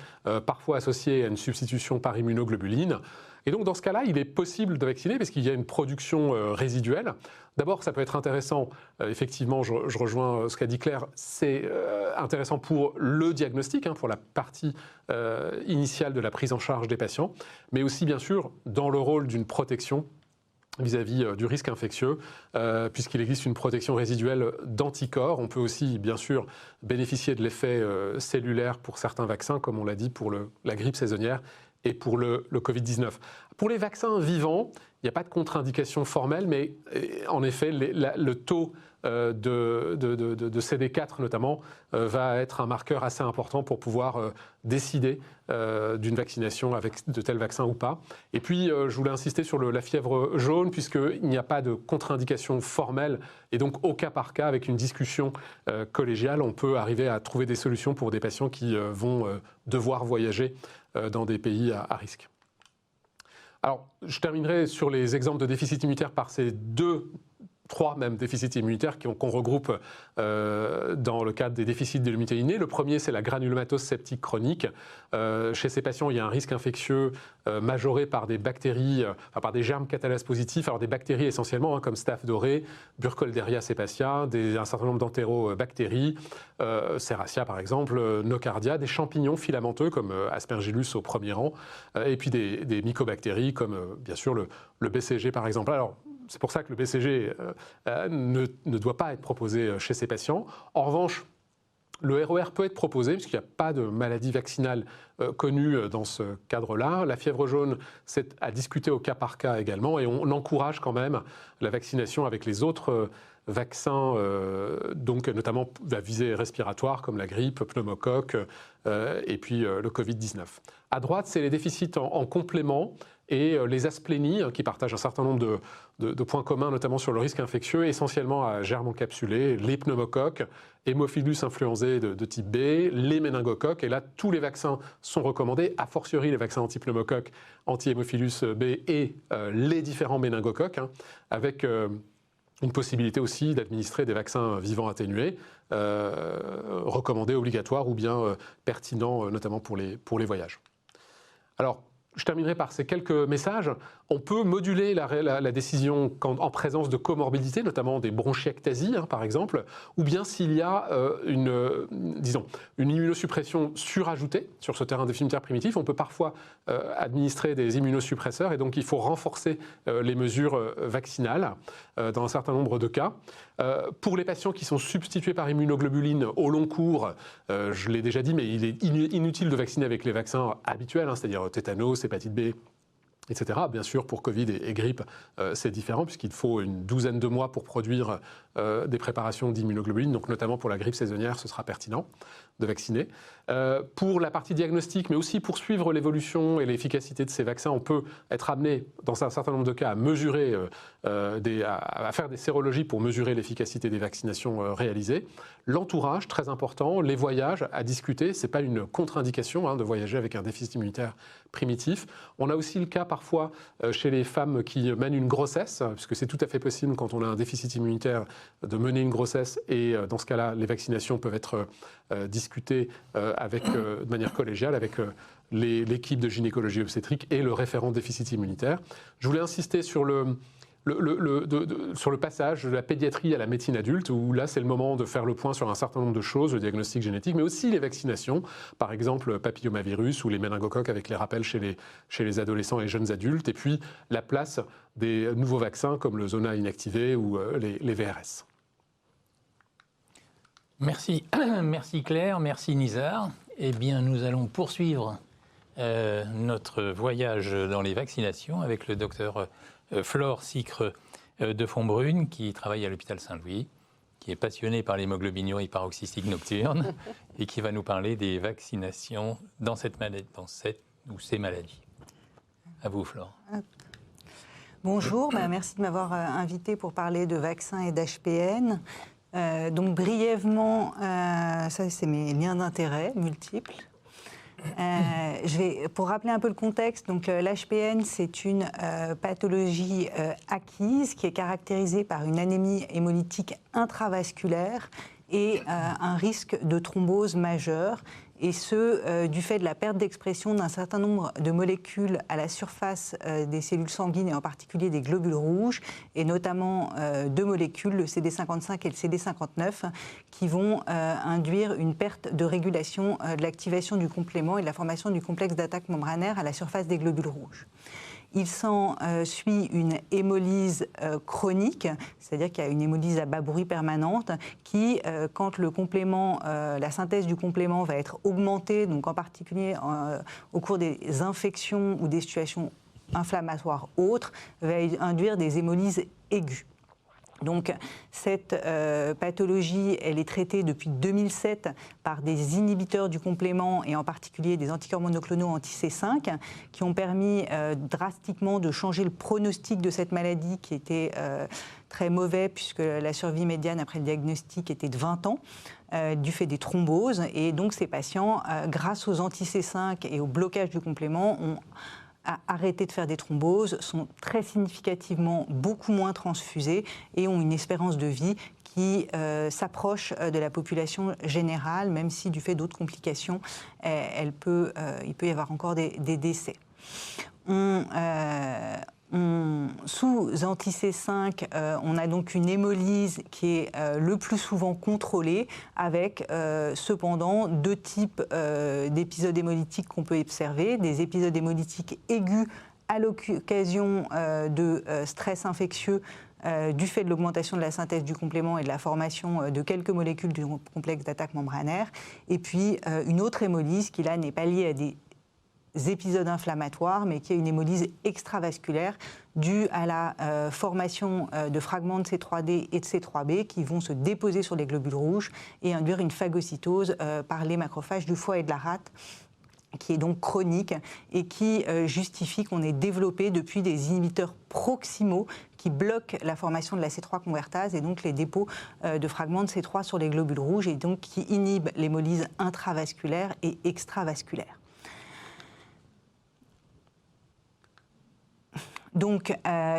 parfois associée à une substitution par immunoglobuline. Et donc, dans ce cas-là, il est possible de vacciner parce qu'il y a une production résiduelle. D'abord, ça peut être intéressant, effectivement, je rejoins ce qu'a dit Claire, c'est intéressant pour le diagnostic, pour la partie initiale de la prise en charge des patients, mais aussi, bien sûr, dans le rôle d'une protection vis-à-vis du risque infectieux, puisqu'il existe une protection résiduelle d'anticorps. On peut aussi, bien sûr, bénéficier de l'effet cellulaire pour certains vaccins, comme on l'a dit pour la grippe saisonnière et pour le Covid-19. Pour les vaccins vivants, il n'y a pas de contre-indication formelle, mais en effet, le taux de CD4 notamment va être un marqueur assez important pour pouvoir décider d'une vaccination avec de tels vaccins ou pas. Et puis, je voulais insister sur la fièvre jaune, puisqu'il n'y a pas de contre-indication formelle, et donc au cas par cas, avec une discussion collégiale, on peut arriver à trouver des solutions pour des patients qui vont devoir voyager dans des pays à risque. Alors, je terminerai sur les exemples de déficit immunitaire par ces trois même déficits immunitaires qu'on regroupe dans le cadre des déficits de l'immunité innée. Le premier, c'est la granulomatose septique chronique. Chez ces patients, il y a un risque infectieux majoré par des bactéries, par des germes catalase positifs, alors des bactéries essentiellement, comme Staph doré, Burkholderia cepacia, un certain nombre d'entérobactéries, Serratia par exemple, Nocardia, des champignons filamenteux comme Aspergillus au premier rang, et puis des mycobactéries comme bien sûr le BCG par exemple. Alors, c'est pour ça que le BCG ne doit pas être proposé chez ces patients. En revanche, le ROR peut être proposé, puisqu'il n'y a pas de maladie vaccinale connue dans ce cadre-là. La fièvre jaune, c'est à discuter au cas par cas également, et on encourage quand même la vaccination avec les autres vaccins, donc notamment à visée respiratoire, comme la grippe, pneumocoque, et puis le Covid-19. À droite, c'est les déficits en complément, et les asplénies, qui partagent un certain nombre de points communs, notamment sur le risque infectieux, essentiellement à germes encapsulés, les pneumocoques, Haemophilus influenzae de type B, les méningocoques, et là, tous les vaccins sont recommandés, a fortiori les vaccins anti-pneumocoques, anti-Haemophilus B et les différents méningocoques, avec une possibilité aussi d'administrer des vaccins vivants atténués, recommandés, obligatoires ou bien pertinents, notamment pour les voyages. Alors, je terminerai par ces quelques messages. On peut moduler la décision en présence de comorbidités, notamment des bronchiectasies, par exemple, ou bien s'il y a une immunosuppression surajoutée sur ce terrain définitaire primitif, on peut parfois administrer des immunosuppresseurs et donc il faut renforcer les mesures vaccinales dans un certain nombre de cas. Pour les patients qui sont substitués par immunoglobuline au long cours, je l'ai déjà dit, mais il est inutile de vacciner avec les vaccins habituels, c'est-à-dire tétanos, hépatite B, etc. Bien sûr, pour Covid et grippe, c'est différent puisqu'il faut une douzaine de mois pour produire des préparations d'immunoglobuline. Donc notamment pour la grippe saisonnière, ce sera pertinent de vacciner. Pour la partie diagnostique, mais aussi pour suivre l'évolution et l'efficacité de ces vaccins, on peut être amené, dans un certain nombre de cas, à mesurer, à faire des sérologies pour mesurer l'efficacité des vaccinations réalisées. L'entourage, très important, les voyages à discuter, ce n'est pas une contre-indication de voyager avec un déficit immunitaire primitif. On a aussi le cas parfois chez les femmes qui mènent une grossesse, puisque c'est tout à fait possible quand on a un déficit immunitaire de mener une grossesse, et dans ce cas-là, les vaccinations peuvent être discutées de manière collégiale avec l'équipe de gynécologie obstétrique et le référent déficit immunitaire. Je voulais insister sur sur le passage de la pédiatrie à la médecine adulte, où là c'est le moment de faire le point sur un certain nombre de choses, le diagnostic génétique, mais aussi les vaccinations, par exemple papillomavirus ou les méningocoques avec les rappels chez les adolescents et jeunes adultes, et puis la place des nouveaux vaccins comme le Zona inactivé ou les VRS. Merci, merci Claire, merci Nizar. Eh bien, nous allons poursuivre notre voyage dans les vaccinations avec le docteur Flore Sicre de Fontbrune, qui travaille à l'hôpital Saint-Louis, qui est passionné par l'hémoglobinurie paroxystique nocturne et qui va nous parler des vaccinations dans cette maladie, ou ces maladies. À vous, Flore. Bonjour, merci de m'avoir invité pour parler de vaccins et d'HPN. Donc brièvement, ça c'est mes liens d'intérêt multiples. Pour rappeler un peu le contexte, donc l'HPN c'est une pathologie acquise qui est caractérisée par une anémie hémolytique intravasculaire et un risque de thrombose majeure, et ce, du fait de la perte d'expression d'un certain nombre de molécules à la surface des cellules sanguines, et en particulier des globules rouges, et notamment deux molécules, le CD55 et le CD59, qui vont induire une perte de régulation de l'activation du complément et de la formation du complexe d'attaque membranaire à la surface des globules rouges. Il s'en suit une hémolyse chronique, c'est-à-dire qu'il y a une hémolyse à bas bruit permanente qui, quand le complément, la synthèse du complément va être augmentée, donc en particulier au cours des infections ou des situations inflammatoires autres, va induire des hémolyses aiguës. Donc cette pathologie, elle est traitée depuis 2007 par des inhibiteurs du complément et en particulier des anticorps monoclonaux anti-C5 qui ont permis drastiquement de changer le pronostic de cette maladie qui était très mauvais puisque la survie médiane après le diagnostic était de 20 ans. Du fait des thromboses, et donc ces patients, grâce aux anti-C5 et au blocage du complément, ont arrêté de faire des thromboses, sont très significativement beaucoup moins transfusés et ont une espérance de vie qui s'approche de la population générale, même si du fait d'autres complications, il peut y avoir encore des décès. Sous anti-C5, on a donc une hémolyse qui est le plus souvent contrôlée, avec cependant deux types d'épisodes hémolytiques qu'on peut observer, des épisodes hémolytiques aigus à l'occasion de stress infectieux du fait de l'augmentation de la synthèse du complément et de la formation de quelques molécules du complexe d'attaque membranaire, et puis une autre hémolyse qui là n'est pas liée à des épisodes inflammatoires, mais qui est une hémolyse extravasculaire due à la formation de fragments de C3D et de C3B qui vont se déposer sur les globules rouges et induire une phagocytose par les macrophages du foie et de la rate, qui est donc chronique et qui justifie qu'on ait développé depuis des inhibiteurs proximaux qui bloquent la formation de la C3 convertase et donc les dépôts de fragments de C3 sur les globules rouges, et donc qui inhibent l'hémolyse intravasculaire et Donc,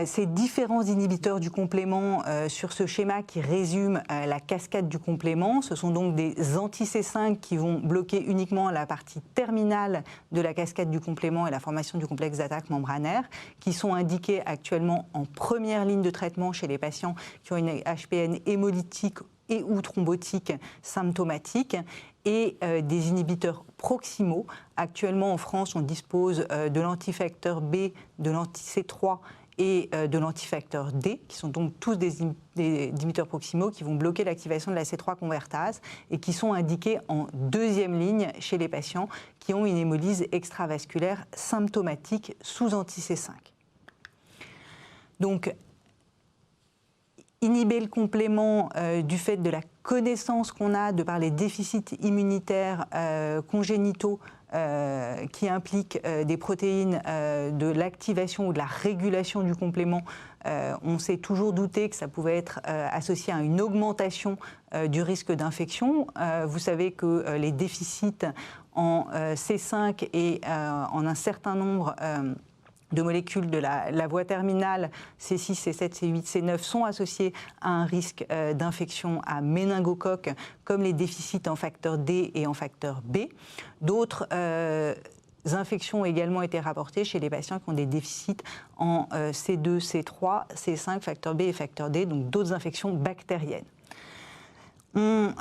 ces différents inhibiteurs du complément sur ce schéma qui résume la cascade du complément, ce sont donc des anti-C5 qui vont bloquer uniquement la partie terminale de la cascade du complément et la formation du complexe d'attaque membranaire, qui sont indiqués actuellement en première ligne de traitement chez les patients qui ont une HPN hémolytique et ou thrombotique symptomatique, et des inhibiteurs proximaux. Actuellement en France, on dispose de l'antifacteur B, de l'anti-C3 et de l'antifacteur D, qui sont donc tous des inhibiteurs proximaux qui vont bloquer l'activation de la C3 convertase et qui sont indiqués en deuxième ligne chez les patients qui ont une hémolyse extravasculaire symptomatique sous anti-C5. Donc, inhiber le complément du fait de la connaissance qu'on a de par les déficits immunitaires congénitaux qui impliquent des protéines de l'activation ou de la régulation du complément, on s'est toujours douté que ça pouvait être associé à une augmentation du risque d'infection. Vous savez que les déficits en C5 et en un certain nombre de molécules de la voie terminale, C6, C7, C8, C9, sont associés à un risque d'infection à méningocoque, comme les déficits en facteur D et en facteur B. D'autres infections ont également été rapportées chez les patients qui ont des déficits en C2, C3, C5, facteur B et facteur D, donc d'autres infections bactériennes. On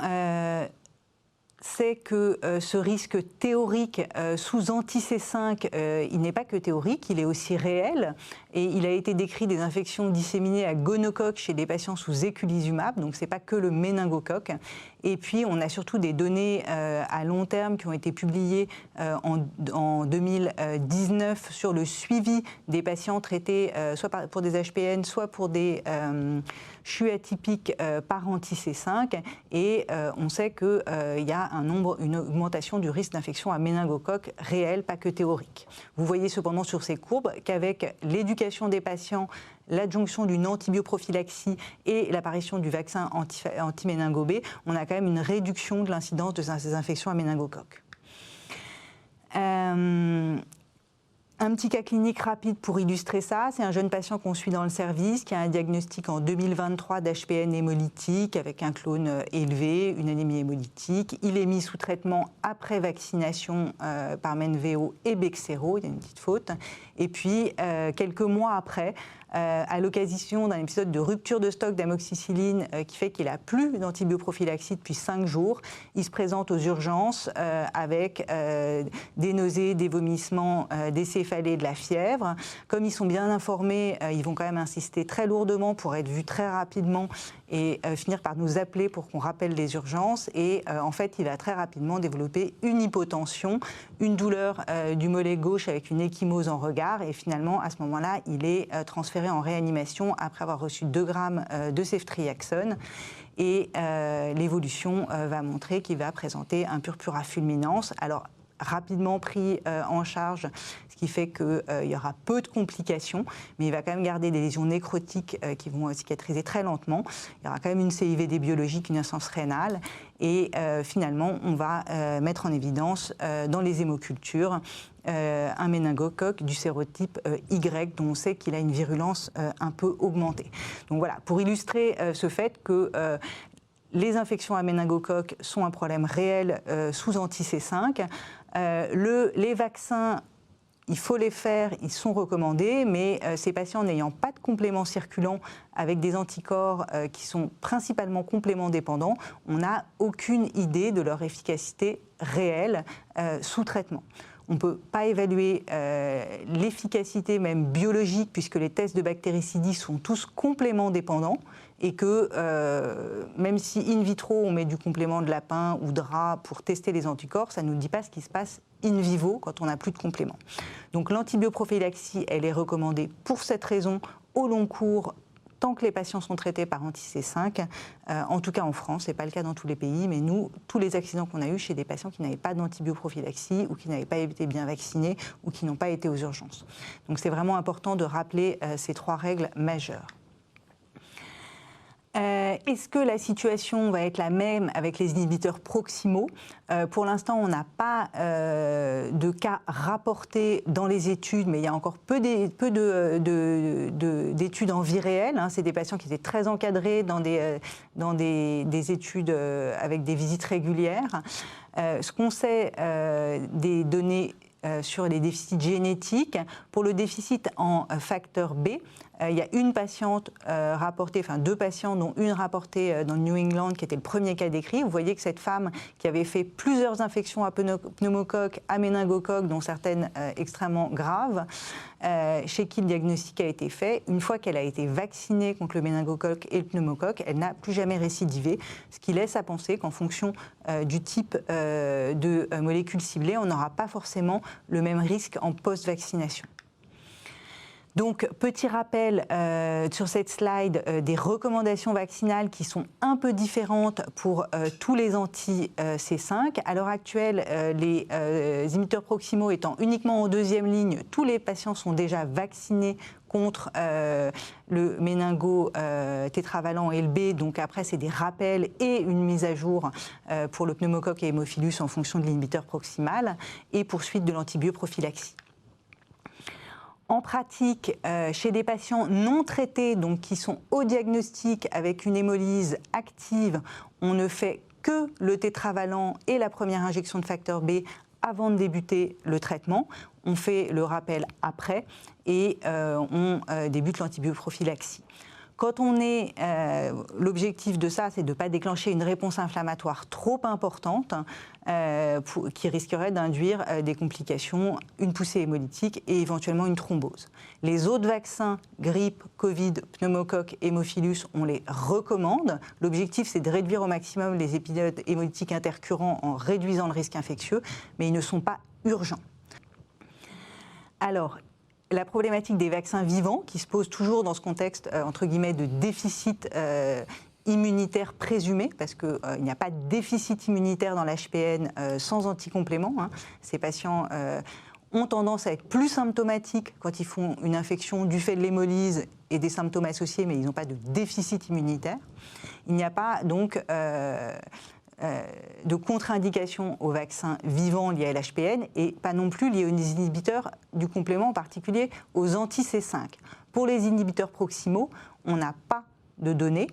c'est que ce risque théorique sous anti-C5, il n'est pas que théorique, il est aussi réel. Et il a été décrit des infections disséminées à gonocoque chez des patients sous éculizumab, donc ce n'est pas que le méningocoque. Et puis, on a surtout des données à long terme qui ont été publiées en 2019 sur le suivi des patients traités soit pour des HPN, soit pour des CHU atypiques par anti-C5. Et on sait qu'il y a une augmentation du risque d'infection à méningocoque réel, pas que théorique. Vous voyez cependant sur ces courbes qu'avec l'éducation des patients, l'adjonction d'une antibioprophylaxie et l'apparition du vaccin anti-méningo B, on a quand même une réduction de l'incidence de ces infections à méningocoque. Un petit cas clinique rapide pour illustrer ça, c'est un jeune patient qu'on suit dans le service qui a un diagnostic en 2023 d'HPN hémolytique avec un clone élevé, une anémie hémolytique. Il est mis sous traitement après vaccination par Menveo et Bexsero, il y a une petite faute. Et puis, quelques mois après, à l'occasion d'un épisode de rupture de stock d'amoxicilline qui fait qu'il n'a plus d'antibioprophylaxie depuis 5 jours, il se présente aux urgences avec des nausées, des vomissements, des céphalées, de la fièvre. Comme ils sont bien informés, ils vont quand même insister très lourdement pour être vus très rapidement et finir par nous appeler pour qu'on rappelle les urgences. Et en fait, il va très rapidement développer une hypotension, une douleur du mollet gauche avec une ecchymose en regard. Et finalement, à ce moment-là, il est transféré en réanimation après avoir reçu 2 grammes de ceftriaxone. Et l'évolution va montrer qu'il va présenter un purpura fulminans. Alors, rapidement pris en charge, ce qui fait qu'il y aura peu de complications, mais il va quand même garder des lésions nécrotiques qui vont cicatriser très lentement. Il y aura quand même une CIVD biologique, une insuffisance rénale, et finalement, on va mettre en évidence dans les hémocultures un méningocoque du sérotype Y, dont on sait qu'il a une virulence un peu augmentée. Donc voilà, pour illustrer ce fait que les infections à méningocoque sont un problème réel sous anti-C5. Les vaccins, il faut les faire, ils sont recommandés, mais ces patients n'ayant pas de complément circulant avec des anticorps qui sont principalement complément dépendants, on n'a aucune idée de leur efficacité réelle sous traitement. On ne peut pas évaluer l'efficacité même biologique puisque les tests de bactéricidie sont tous complément dépendants et que même si in vitro on met du complément de lapin ou de rat pour tester les anticorps, ça ne nous dit pas ce qui se passe in vivo quand on n'a plus de complément. Donc l'antibioprophylaxie, elle est recommandée pour cette raison au long cours tant que les patients sont traités par anti-C5, en tout cas en France, ce n'est pas le cas dans tous les pays, mais nous, tous les accidents qu'on a eus chez des patients qui n'avaient pas d'antibioprophylaxie ou qui n'avaient pas été bien vaccinés ou qui n'ont pas été aux urgences. Donc c'est vraiment important de rappeler ces 3 règles majeures. Est-ce que la situation va être la même avec les inhibiteurs proximaux? Pour l'instant, on n'a pas de cas rapportés dans les études, mais il y a encore peu d'études en vie réelle. Hein. C'est des patients qui étaient très encadrés dans des études avec des visites régulières. Ce qu'on sait des données sur les déficits génétiques, pour le déficit en facteur B, il y a une patiente rapportée, enfin 2 patients, dont une rapportée dans le New England, qui était le premier cas décrit. Vous voyez que cette femme qui avait fait plusieurs infections à pneumocoque, à méningocoque, dont certaines extrêmement graves, chez qui le diagnostic a été fait, une fois qu'elle a été vaccinée contre le méningocoque et le pneumocoque, elle n'a plus jamais récidivé, ce qui laisse à penser qu'en fonction du type de molécules ciblées, on n'aura pas forcément le même risque en post-vaccination. Donc, petit rappel sur cette slide des recommandations vaccinales qui sont un peu différentes pour tous les anti-C5. À l'heure actuelle, les inhibiteurs proximaux étant uniquement en 2e ligne, tous les patients sont déjà vaccinés contre le méningo tétravalent et le B. Donc après, c'est des rappels et une mise à jour pour le pneumocoque et hémophilus en fonction de l'inhibiteur proximal et poursuite de l'antibioprophylaxie. En pratique, chez des patients non traités, donc qui sont au diagnostic avec une hémolyse active, on ne fait que le tétravalent et la première injection de facteur B avant de débuter le traitement. On fait le rappel après et on débute l'antibioprophylaxie. Quand on est, l'objectif de ça, c'est de ne pas déclencher une réponse inflammatoire trop importante qui risquerait d'induire des complications, une poussée hémolytique et éventuellement une thrombose. Les autres vaccins, grippe, Covid, pneumocoque, hémophilus, on les recommande. L'objectif, c'est de réduire au maximum les épisodes hémolytiques intercurrents en réduisant le risque infectieux, mais ils ne sont pas urgents. Alors, la problématique des vaccins vivants, qui se pose toujours dans ce contexte, entre guillemets, de déficit immunitaire présumé, parce qu'il n'y a pas de déficit immunitaire dans l'HPN sans anticomplément. Hein. Ces patients ont tendance à être plus symptomatiques quand ils font une infection du fait de l'hémolyse et des symptômes associés, mais ils n'ont pas de déficit immunitaire. Il n'y a pas donc de contre-indication aux vaccins vivants liés à l'HPN et pas non plus liés aux inhibiteurs du complément, en particulier aux anti-C5. Pour les inhibiteurs proximaux, on n'a pas de données,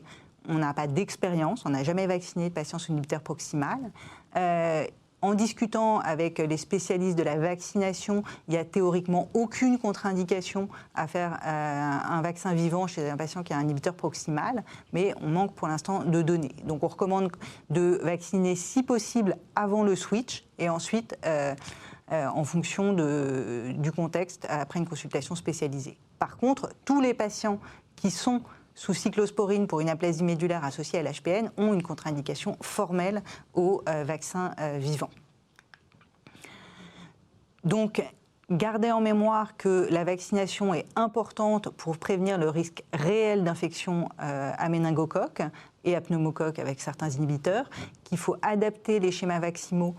on n'a pas d'expérience, on n'a jamais vacciné de patients sous inhibiteur proximal. En discutant avec les spécialistes de la vaccination, il n'y a théoriquement aucune contre-indication à faire un vaccin vivant chez un patient qui a un inhibiteur proximal, mais on manque pour l'instant de données. Donc on recommande de vacciner si possible avant le switch et ensuite en fonction du contexte après une consultation spécialisée. Par contre, tous les patients qui sont sous cyclosporine pour une aplasie médulaire associée à l'HPN ont une contre-indication formelle au vaccin vivant. Donc, gardez en mémoire que la vaccination est importante pour prévenir le risque réel d'infection à méningocoque et à pneumocoque avec certains inhibiteurs, qu'il faut adapter les schémas vaccinaux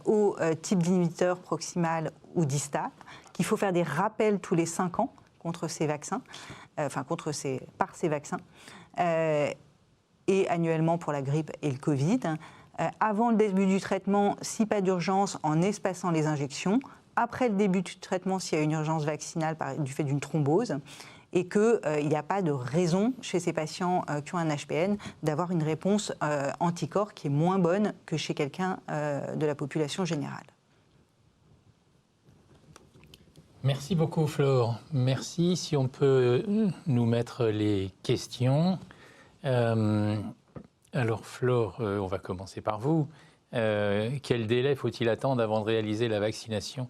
au type d'inhibiteur proximal ou distal, qu'il faut faire des rappels tous les 5 ans contre ces vaccins, par ces vaccins, et annuellement pour la grippe et le Covid. Avant le début du traitement, si pas d'urgence, en espaçant les injections. Après le début du traitement, s'il y a une urgence vaccinale du fait d'une thrombose, et qu'il n'y a pas de raison chez ces patients qui ont un HPN d'avoir une réponse anticorps qui est moins bonne que chez quelqu'un de la population générale. Merci beaucoup, Flore. Merci. Si on peut nous mettre les questions. Alors, Flore, on va commencer par vous. Quel délai faut-il attendre avant de réaliser la vaccination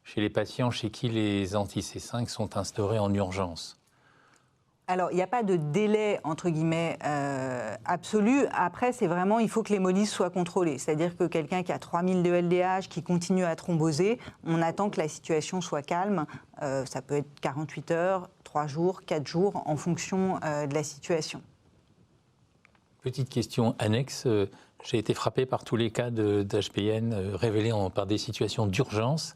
chez les patients chez qui les anti-C5 sont instaurés en urgence? Alors, il n'y a pas de délai, entre guillemets, absolu. Après, c'est vraiment, il faut que l'hémolyse soit contrôlée. C'est-à-dire que quelqu'un qui a 3000 de LDH, qui continue à thromboser, on attend que la situation soit calme. Ça peut être 48 heures, 3 jours, 4 jours, en fonction de la situation. Petite question annexe. J'ai été frappé par tous les cas d'HPN révélés par des situations d'urgence.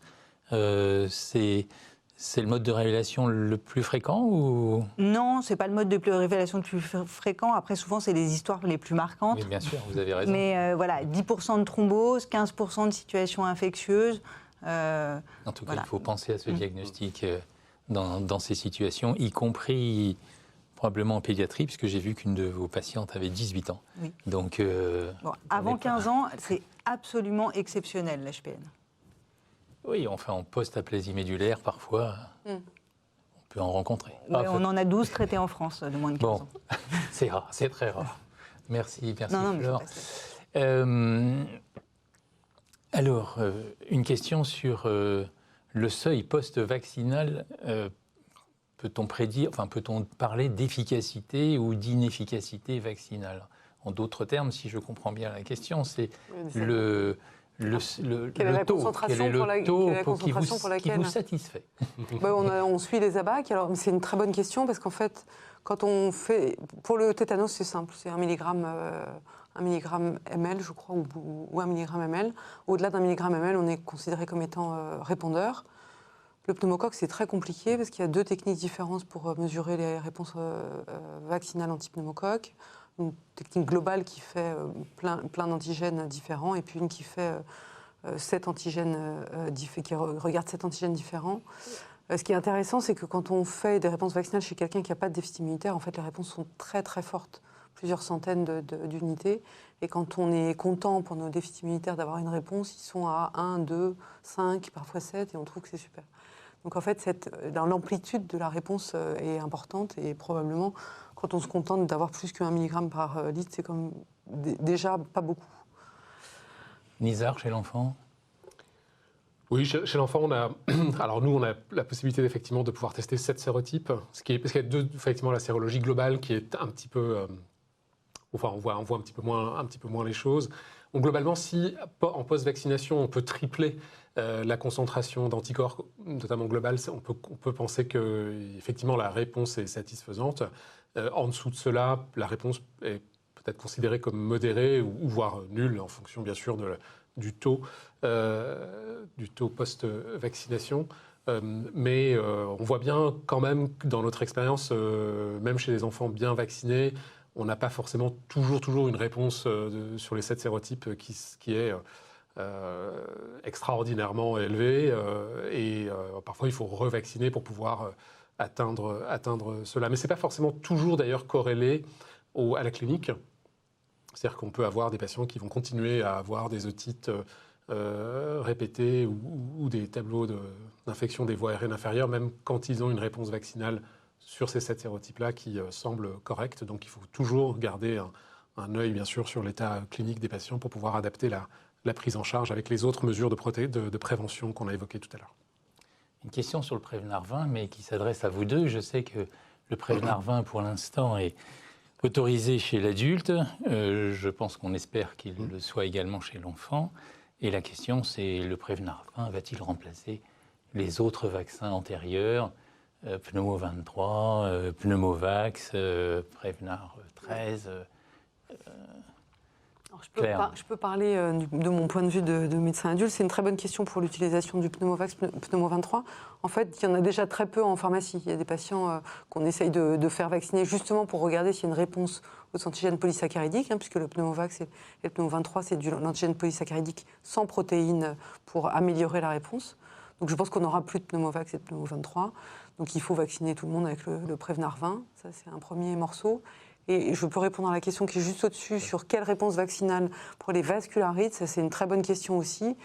C'est le mode de révélation le plus fréquent ou... Non, c'est pas le mode de révélation le plus fréquent. Après, souvent, c'est les histoires les plus marquantes. Oui, bien sûr, vous avez raison. Mais voilà, 10% de thrombose, 15% de situations infectieuses. En tout cas, voilà. il faut penser à ce diagnostic dans ces situations, y compris probablement en pédiatrie, puisque j'ai vu qu'une de vos patientes avait 18 ans. Oui. Donc, Bon, avant 15 ans, c'est absolument exceptionnel, l'HPN. oui, enfin, en post-aplasie médulaire, parfois, on peut en rencontrer. Ouais, on en a 12 traités en France de moins de 15 Bon, ans. c'est rare, c'est très rare. Merci, Non, mais Flore. c'est pas Alors, une question sur le seuil post-vaccinal. Peut-on parler d'efficacité ou d'inefficacité vaccinale? En d'autres termes, si je comprends bien la question, c'est le Quelle est la taux, concentration quel est pour le taux quelle est la qui concentration pour qui laquelle vous satisfait? On suit les ABAC. Alors, c'est une très bonne question parce qu'en fait, quand on fait. Pour le tétanos, c'est simple. C'est 1 mg ml, je crois, ou 1 mg ml. Au-delà d'1 mg ml, on est considéré comme étant répondeur. Le pneumocoque, c'est très compliqué parce qu'il y a 2 techniques différentes pour mesurer les réponses vaccinales anti-pneumocoque. Une technique globale qui fait plein d'antigènes différents et puis une qui fait 7 antigènes, qui regarde 7 antigènes différents. Ce qui est intéressant, c'est que quand on fait des réponses vaccinales chez quelqu'un qui n'a pas de déficit immunitaire, en fait, les réponses sont très très fortes, plusieurs centaines d'unités. Et quand on est content pour nos déficits immunitaires d'avoir une réponse, ils sont à 1, 2, 5, parfois 7, et on trouve que c'est super. Donc en fait, l'amplitude de la réponse est importante et probablement, quand on se contente d'avoir plus que 1 mg par litre, c'est comme déjà pas beaucoup. Nizar, chez l'enfant? Oui, chez l'enfant, on a la possibilité effectivement de pouvoir tester 7 sérotypes, parce qu'il y a effectivement la sérologie globale qui est un petit peu, on voit un petit peu moins les choses. Donc globalement, si en post-vaccination, on peut tripler la concentration d'anticorps, notamment globale, on peut penser que effectivement la réponse est satisfaisante. En dessous de cela, la réponse est peut-être considérée comme modérée ou voire nulle, en fonction bien sûr du taux post-vaccination. Mais on voit bien quand même que dans notre expérience, même chez les enfants bien vaccinés, on n'a pas forcément toujours une réponse sur les 7 sérotypes qui est extraordinairement élevée. Et parfois, il faut revacciner pour pouvoir atteindre cela. Mais ce n'est pas forcément toujours d'ailleurs corrélé à la clinique. C'est-à-dire qu'on peut avoir des patients qui vont continuer à avoir des otites répétées ou des tableaux d'infection des voies aériennes inférieures, même quand ils ont une réponse vaccinale sur ces 7 sérotypes-là qui semblent corrects. Donc il faut toujours garder un œil, bien sûr, sur l'état clinique des patients pour pouvoir adapter la prise en charge avec les autres mesures de prévention qu'on a évoquées tout à l'heure. Une question sur le Prévenard 20, mais qui s'adresse à vous deux. Je sais que le Prévenard 20, pour l'instant, est autorisé chez l'adulte. Je pense qu'on espère qu'il le soit également chez l'enfant. Et la question, c'est le Prévenard 20 va-t-il remplacer les autres vaccins antérieurs, Pneumo 23, Pneumovax, Prévenard 13 Alors, je peux parler de mon point de vue de médecin adulte. C'est une très bonne question pour l'utilisation du Pneumovax, Pneumo 23. En fait, il y en a déjà très peu en pharmacie. Il y a des patients qu'on essaye de faire vacciner justement pour regarder s'il y a une réponse aux antigènes polysaccharidiques, puisque le Pneumovax et le Pneumo 23, c'est l'antigène polysaccharidique sans protéines pour améliorer la réponse. Donc je pense qu'on n'aura plus de Pneumovax et de Pneumo 23. Donc il faut vacciner tout le monde avec le Prévenard 20. Ça, c'est un premier morceau. Et je peux répondre à la question qui est juste au-dessus sur quelle réponse vaccinale pour les vascularites. Ça, c'est une très bonne question aussi.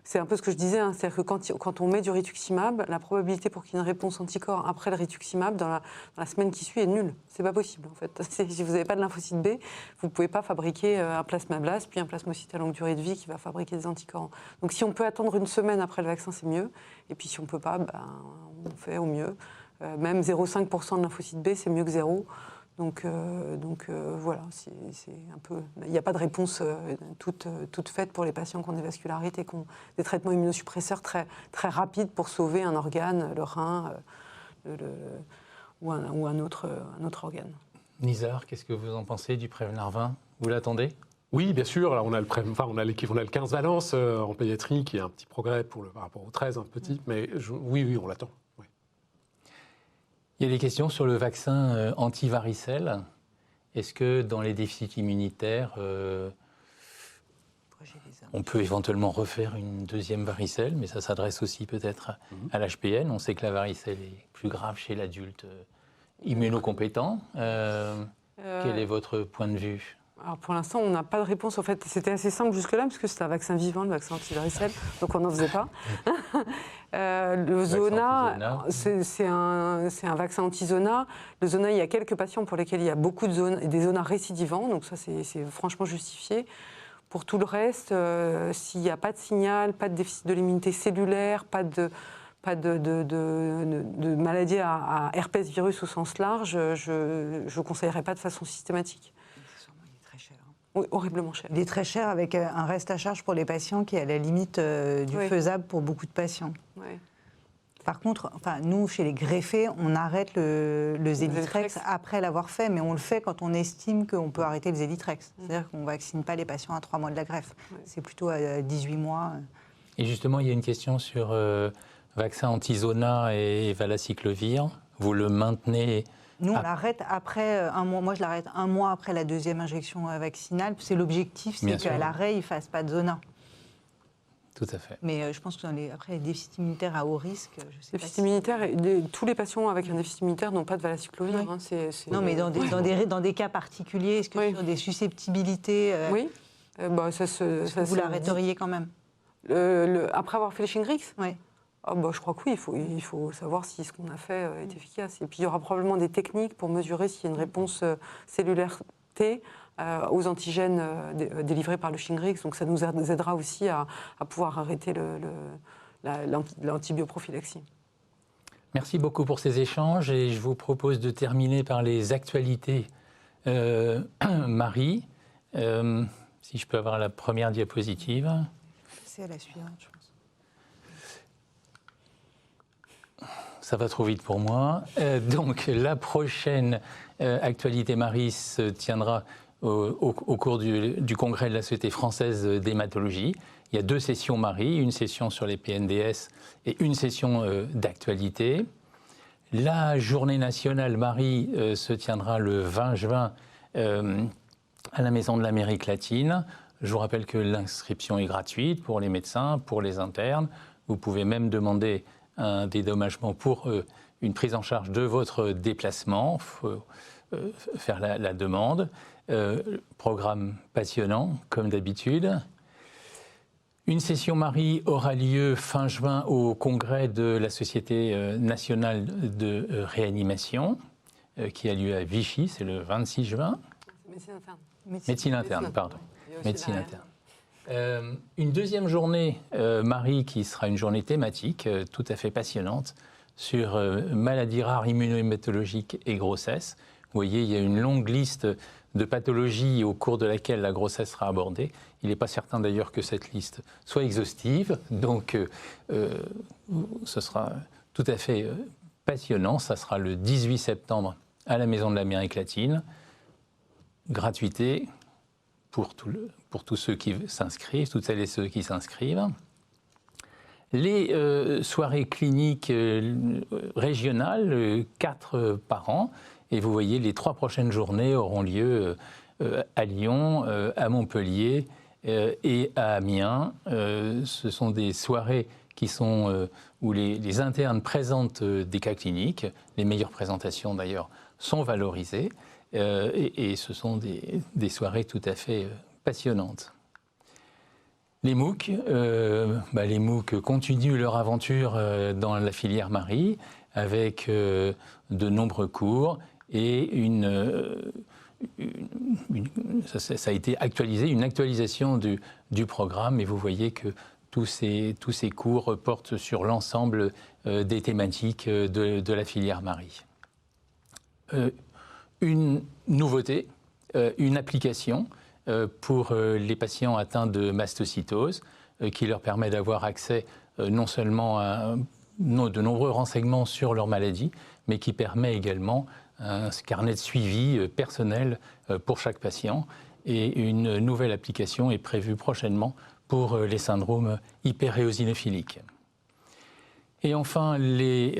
C'est un peu ce que je disais, c'est-à-dire que quand on met du rituximab, la probabilité pour qu'il y ait une réponse anticorps après le rituximab dans la semaine qui suit est nulle. C'est pas possible, en fait. Si vous n'avez pas de lymphocyte B, vous ne pouvez pas fabriquer un plasmablast, puis un plasmocyte à longue durée de vie qui va fabriquer des anticorps. Donc si on peut attendre une semaine après le vaccin, c'est mieux. Et puis si on ne peut pas, on fait au mieux. Même 0,5% de lymphocyte B, c'est mieux que 0. Donc voilà, c'est un peu. Il n'y a pas de réponse toute faite pour les patients qui ont des vascularites et qui ont des traitements immunosuppresseurs très, très rapides pour sauver un organe, le rein ou un autre organe. Nizar, qu'est-ce que vous en pensez du Prévenard 20? Vous l'attendez? Oui, bien sûr. Alors, on a le 15 valence en pédiatrie, qui est un petit progrès par rapport au 13, un petit, mais oui, on l'attend. Oui. Il y a des questions sur le vaccin anti-varicelle. Est-ce que dans les déficits immunitaires, on peut éventuellement refaire une deuxième varicelle, mais ça s'adresse aussi peut-être à l'HPN. On sait que la varicelle est plus grave chez l'adulte immunocompétent. Quel est votre point de vue ? Alors pour l'instant, on n'a pas de réponse. En fait, c'était assez simple jusque-là, parce que c'était un vaccin vivant, le vaccin anti-varicelle, donc on n'en faisait pas. Le Zona, c'est un vaccin anti-Zona. Le Zona, il y a quelques patients pour lesquels il y a beaucoup de des Zona récidivants, donc ça, c'est franchement justifié. Pour tout le reste, s'il n'y a pas de signal, pas de déficit de l'immunité cellulaire, pas de maladie à herpès virus au sens large, je ne conseillerais pas de façon systématique. Il est très cher. Oui, horriblement cher. Il est très cher avec un reste à charge pour les patients qui est à la limite du faisable pour beaucoup de patients. Oui. Par contre, nous, chez les greffés, on arrête le Zélitrex après l'avoir fait, mais on le fait quand on estime qu'on peut arrêter le Zélitrex. C'est-à-dire qu'on ne vaccine pas les patients à 3 mois de la greffe. Ouais. C'est plutôt à 18 mois. Et justement, il y a une question sur vaccin anti-Zona et valacyclovir. Vous le maintenez? Nous, on l'arrête après un mois. Moi, je l'arrête un mois après la deuxième injection vaccinale. C'est l'objectif, c'est qu'à l'arrêt, il ne fasse pas de Zona. Tout à fait. Mais je pense que après les déficits immunitaires à haut risque, je sais pas. Déficit immunitaire, tous les patients avec un déficit immunitaire n'ont pas de valacyclovir. Oui. Hein, non, mais dans des cas particuliers, est-ce que sur des susceptibilités, oui. Vous l'arrêteriez quand même après avoir fait le Shingrix? Oui. Je crois que oui, il faut savoir si ce qu'on a fait est efficace. Et puis il y aura probablement des techniques pour mesurer s'il y a une réponse cellulaire T aux antigènes délivrés par le Shingrix. Donc ça nous aidera aussi à pouvoir arrêter l'antibioprophylaxie. Merci beaucoup pour ces échanges et je vous propose de terminer par les actualités. Marie, si je peux avoir la première diapositive. C'est la suivante, je pense. Ça va trop vite pour moi. Donc la prochaine actualité Marie se tiendra au cours du congrès de la Société française d'hématologie. Il y a 2 sessions Marie, une session sur les PNDS et une session d'actualité. La journée nationale Marie se tiendra le 20 juin à la Maison de l'Amérique latine. Je vous rappelle que l'inscription est gratuite pour les médecins, pour les internes. Vous pouvez même demander un dédommagement pour une prise en charge de votre déplacement. Il faut faire la demande. Programme passionnant, comme d'habitude. Une session Marie aura lieu fin juin au congrès de la Société nationale de réanimation, qui a lieu à Vichy, c'est le 26 juin. Médecine interne. Médecine interne, pardon. Médecine interne. Une deuxième journée, Marie, qui sera une journée thématique tout à fait passionnante sur maladies rares immunohématologiques et grossesse. Vous voyez, il y a une longue liste de pathologies au cours de laquelle la grossesse sera abordée. Il n'est pas certain d'ailleurs que cette liste soit exhaustive, donc ce sera tout à fait passionnant. Ça sera le 18 septembre à la Maison de l'Amérique latine. Gratuité pour tous ceux qui s'inscrivent, toutes celles et ceux qui s'inscrivent. Les soirées cliniques régionales, 4 par an. Et vous voyez, les 3 prochaines journées auront lieu à Lyon, à Montpellier et à Amiens. Ce sont des soirées qui sont, où les internes présentent des cas cliniques. Les meilleures présentations, d'ailleurs, sont valorisées. Et ce sont des soirées tout à fait passionnantes. Les MOOC, les MOOC continuent leur aventure dans la filière Marie avec de nombreux cours et ça a été actualisé, une actualisation du programme. Et vous voyez que tous ces cours portent sur l'ensemble des thématiques de la filière Marie. Une nouveauté, une application pour les patients atteints de mastocytose qui leur permet d'avoir accès non seulement à de nombreux renseignements sur leur maladie, mais qui permet également un carnet de suivi personnel pour chaque patient. Et une nouvelle application est prévue prochainement pour les syndromes hyperéosinophiliques. Et enfin, les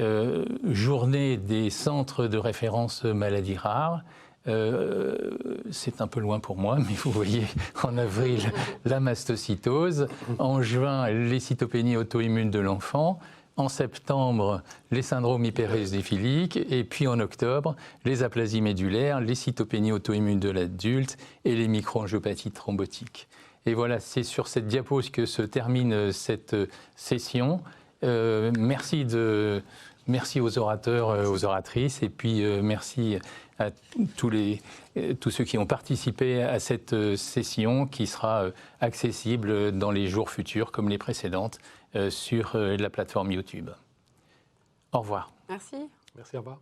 journées des centres de référence maladies rares. C'est un peu loin pour moi, mais vous voyez, en avril, la mastocytose. En juin, les cytopénies auto-immunes de l'enfant. En septembre, les syndromes hyperéosinophiliques. Et puis en octobre, les aplasies médulaires, les cytopénies auto-immunes de l'adulte et les microangiopathies thrombotiques. Et voilà, c'est sur cette diapo que se termine cette session. Merci aux orateurs, aux oratrices, et puis merci à tous ceux qui ont participé à cette session qui sera accessible dans les jours futurs, comme les précédentes, sur la plateforme YouTube. Au revoir. Merci. Merci, au revoir.